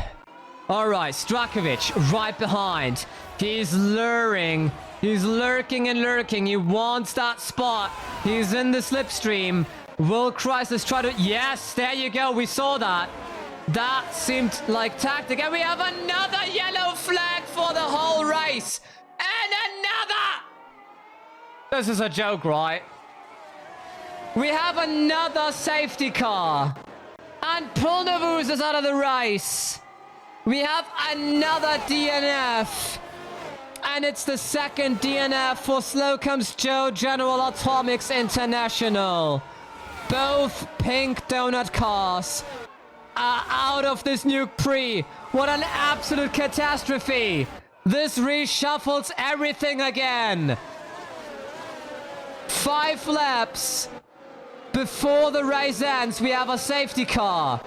Speaker 1: Alright, Strakovic right behind. He's luring. He's lurking and lurking. He wants that spot. He's in the slipstream. Will Chryslus try to... Yes, there you go. We saw that. That seemed like tactic. And we have another yellow flag for the whole race. And another! This is a joke, right? We have another safety car. And Plnovous is out of the race. We have another DNF. And it's the second DNF for Slocum's Joe General Atomics International. Both pink donut cars are out of this Nukes Prix. What an absolute catastrophe. This reshuffles everything again. 5 laps before the race ends, we have a safety car.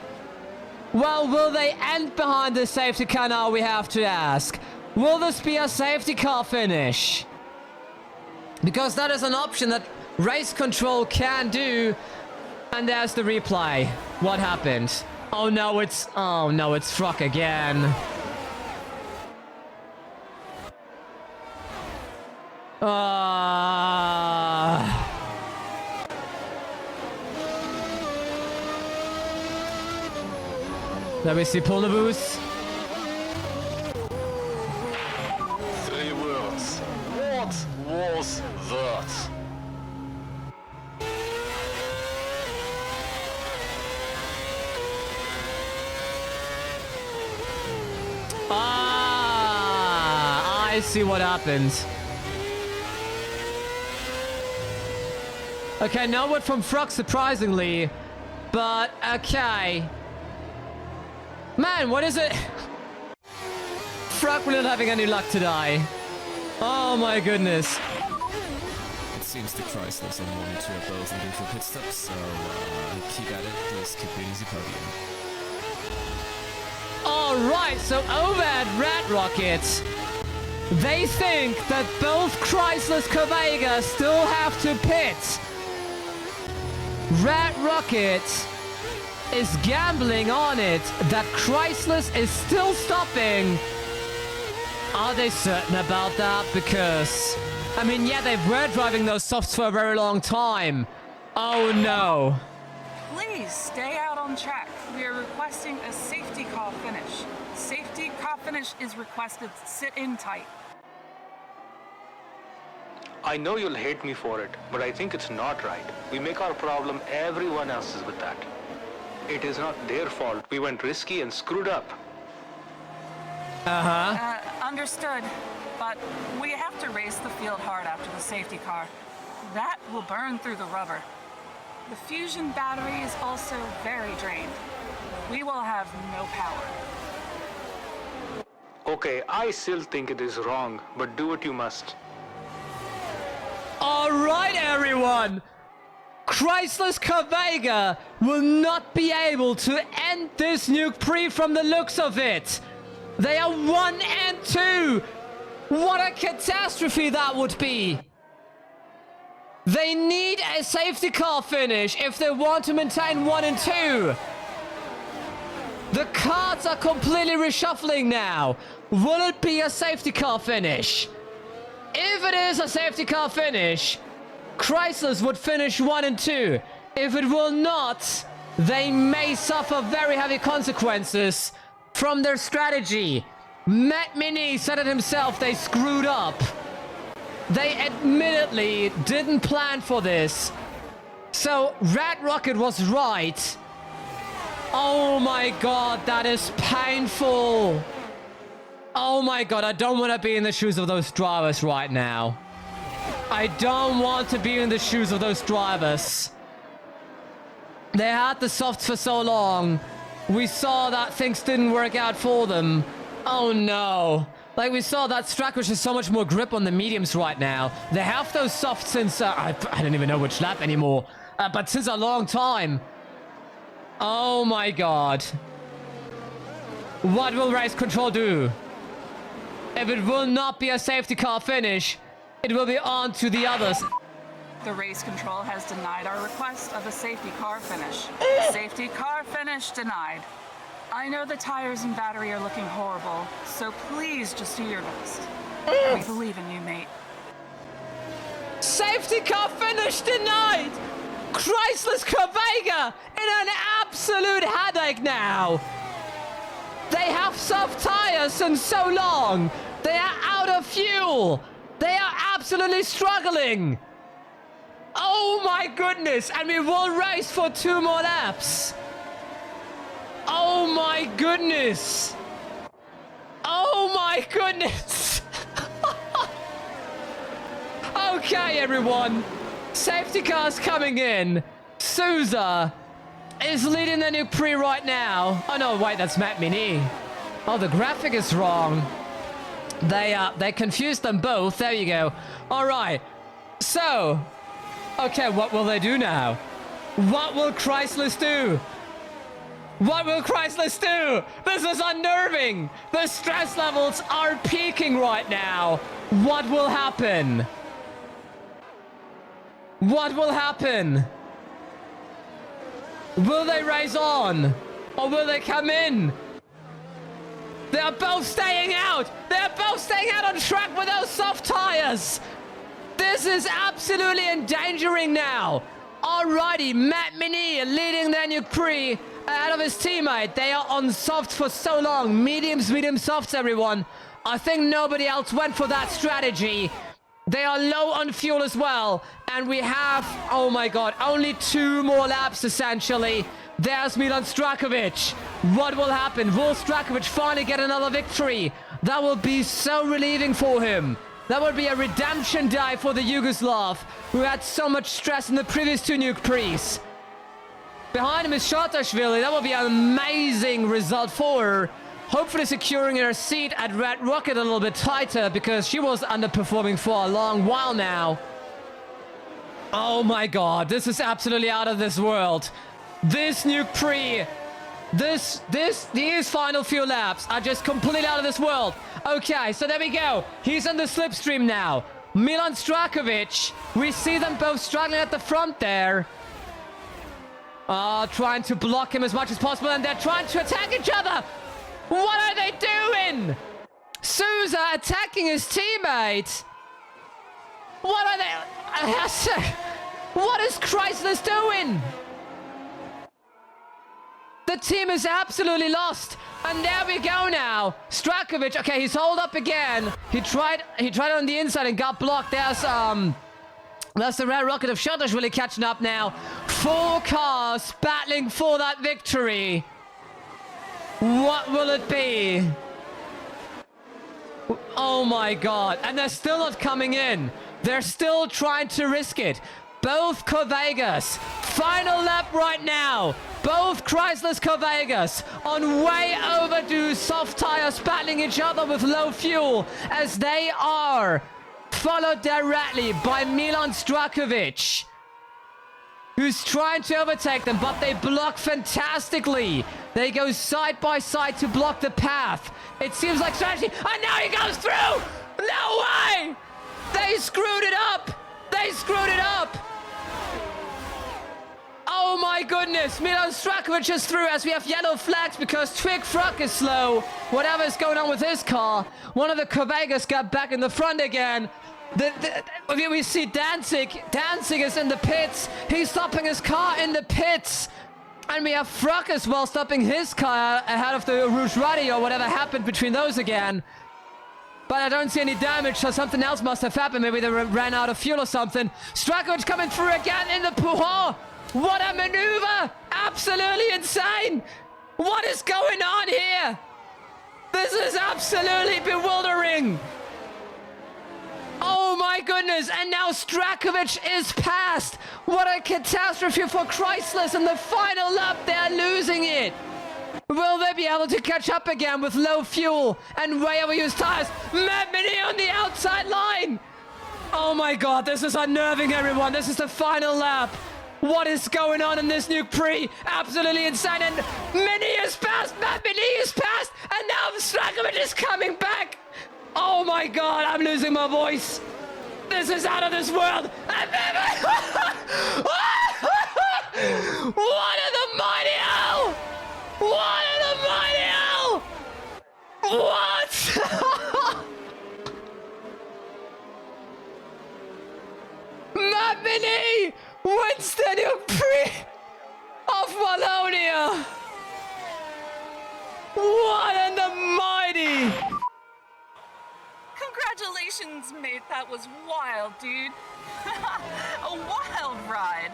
Speaker 1: Well, will they end behind the safety car now, we have to ask. Will this be a safety car finish? Because that is an option that race control can do. And there's the replay. What happened? Oh no, it's Frock again. Let me see Plnovous.
Speaker 4: 3 words. What was that?
Speaker 1: I see what happened. Okay, no word from Frog, surprisingly. But, okay. Man, what is it? Frog, we're not having any luck today. Oh my goodness.
Speaker 13: It seems the Chryslus and Wallonia are both looking for pit stops, so keep at it. This could be an easy podium.
Speaker 1: Alright, so over at Red Rocket, they think that both Chryslus Corvega still have to pit. Red Rocket is gambling on it that Chryslus is still stopping. Are they certain about that? Because, I mean, yeah, they were driving those softs for a very long time. Oh no.
Speaker 10: Please stay out on track. We are requesting a safety car finish. Safety car finish is requested. Sit in tight.
Speaker 5: I know you'll hate me for it, but I think it's not right. We make our problem everyone else's with that. It is not their fault. We went risky and screwed up.
Speaker 10: Understood. But we have to race the field hard after the safety car. That will burn through the rubber. The fusion battery is also very drained. We will have no power.
Speaker 5: Okay, I still think it is wrong, but do what you must.
Speaker 1: Alright, everyone! Chryslus Corvega will not be able to end this Nukes Prix from the looks of it. They are 1 and 2. What a catastrophe that would be. They need a safety car finish if they want to maintain 1 and 2. The cards are completely reshuffling now. Will it be a safety car finish? If it is a safety car finish, Chryslus would finish 1 and 2. If it will not, they may suffer very heavy consequences from their strategy. Metmini said it himself, they screwed up. They admittedly didn't plan for this. So Red Rocket was right. Oh my god, that is painful. Oh my god, I don't want to be in the shoes of those drivers right now. I don't want to be in the shoes of those drivers. They had the softs for so long. We saw that things didn't work out for them. Oh no. Like, we saw that Strakowicz has so much more grip on the mediums right now. They have those softs since, I don't even know which lap anymore. But since a long time. Oh my god. What will race control do? If it will not be a safety car finish, it will be on to the others.
Speaker 10: The race control has denied our request of a safety car finish. Safety car finish denied. I know the tires and battery are looking horrible, so please just do your best. We believe in you, mate.
Speaker 1: Safety car finish denied! Chryslus Kavega in an absolute headache now! They have soft tires since so long! They are out of fuel! They are absolutely struggling! Oh my goodness! And we will race for 2 more laps! Oh my goodness! Oh my goodness! Okay, everyone. Safety cars coming in. Souza is leading the Nukes Prix right now. Oh no, wait, that's Metmini. Oh, the graphic is wrong. They confused them both. There you go. All right. So, okay, what will they do now? What will Chryslus do? What will Chryslus do? This is unnerving. The stress levels are peaking right now. What will happen? What will happen? Will they race on? Or will they come in? They are both staying out. They are both staying out on track with those soft tires. This is absolutely endangering now. Alrighty, Metmini leading the Nukes Prix ahead of his teammate. They are on soft for so long. Mediums, medium softs, everyone. I think nobody else went for that strategy. They are low on fuel as well. And we have, oh my god, only 2 more laps essentially. There's Milan Strakowicz. What will happen? Will Strakowicz finally get another victory? That will be so relieving for him. That would be a redemption day for the Yugoslav, who had so much stress in the previous 2 Nukes Prix. Behind him is Chardaelicious. That will be an amazing result for her. Hopefully securing her seat at Red Rocket a little bit tighter, because she was underperforming for a long while now. Oh my god, this is absolutely out of this world. This Nukes Prix, these final few laps are just completely out of this world. Okay, so there we go. He's on the slipstream now. Milan Strakowicz. We see them both struggling at the front there. Trying to block him as much as possible, and they're trying to attack each other. What are they doing? Souza attacking his teammate. What are they? What is Chryslus doing? The team is absolutely lost. And there we go now. Strakowicz, okay, he's holed up again. He tried on the inside and got blocked. There's the Red Rocket of Chardaelicious really catching up now. 4 cars battling for that victory. What will it be? Oh my god. And they're still not coming in. They're still trying to risk it. Both Kvegas. Final lap right now. Both Chryslus Kvegas on way overdue soft tires battling each other with low fuel as they are followed directly by Milan Strakowicz, who's trying to overtake them, but they block fantastically. They go side by side to block the path. It seems like strategy. And now he goes through! No way! They screwed it up! They screwed it up! Oh my goodness, Milan Strakowicz is through as we have yellow flags because Twig Fruck is slow. Whatever is going on with his car. One of the Kvegas got back in the front again. We see Danzig. Danzig is in the pits. He's stopping his car in the pits. And we have Fruck as well stopping his car ahead of the Rouge Ruddy or whatever happened between those again. But I don't see any damage, so something else must have happened. Maybe they ran out of fuel or something. Strakowicz coming through again in the Pujo. What a maneuver! Absolutely insane! What is going on here? This is absolutely bewildering! Oh my goodness, and now Strakovic is passed. What a catastrophe for Chryslus in the final lap. They're losing it. Will they be able to catch up again with low fuel and way overused tires? Metmini on the outside line. Oh my god, this is unnerving, everyone. This is the final lap. What is going on in this Nukes Prix? Absolutely insane. And Mini is passed. Metmini is passed. And now Strakovic is coming back. Oh my god, I'm losing my voice. This is out of this world. What in the mighty hell? What in the mighty hell? What? Metmini wins the Nukes Prix of Wallonia. What in the mighty?
Speaker 10: Congratulations, mate. That was wild, dude. A wild ride.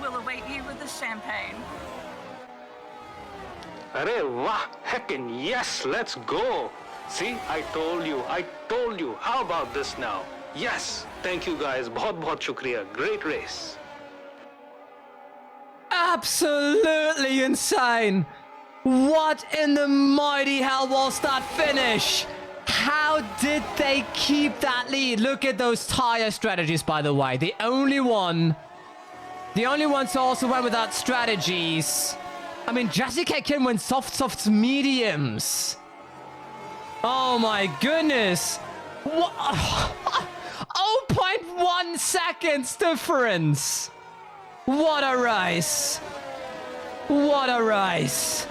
Speaker 10: We'll await you with the champagne.
Speaker 5: Arey wah, heckin' yes, let's go. See, I told you. How about this now? Yes, thank you guys. Bahut shukriya. Great race.
Speaker 1: Absolutely insane. What in the mighty hell was that finish? How did they keep that lead? Look at those tire strategies, by the way. The only ones who also went without strategies. I mean, Jessica can win softs, mediums. Oh my goodness. What? 0.1 seconds difference. What a race. What a race.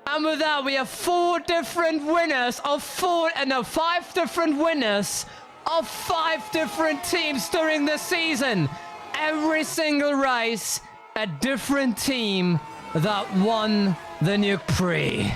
Speaker 1: And with that, we have 5 different winners of 5 different teams during the season. Every single race, a different team that won the Nukes Prix.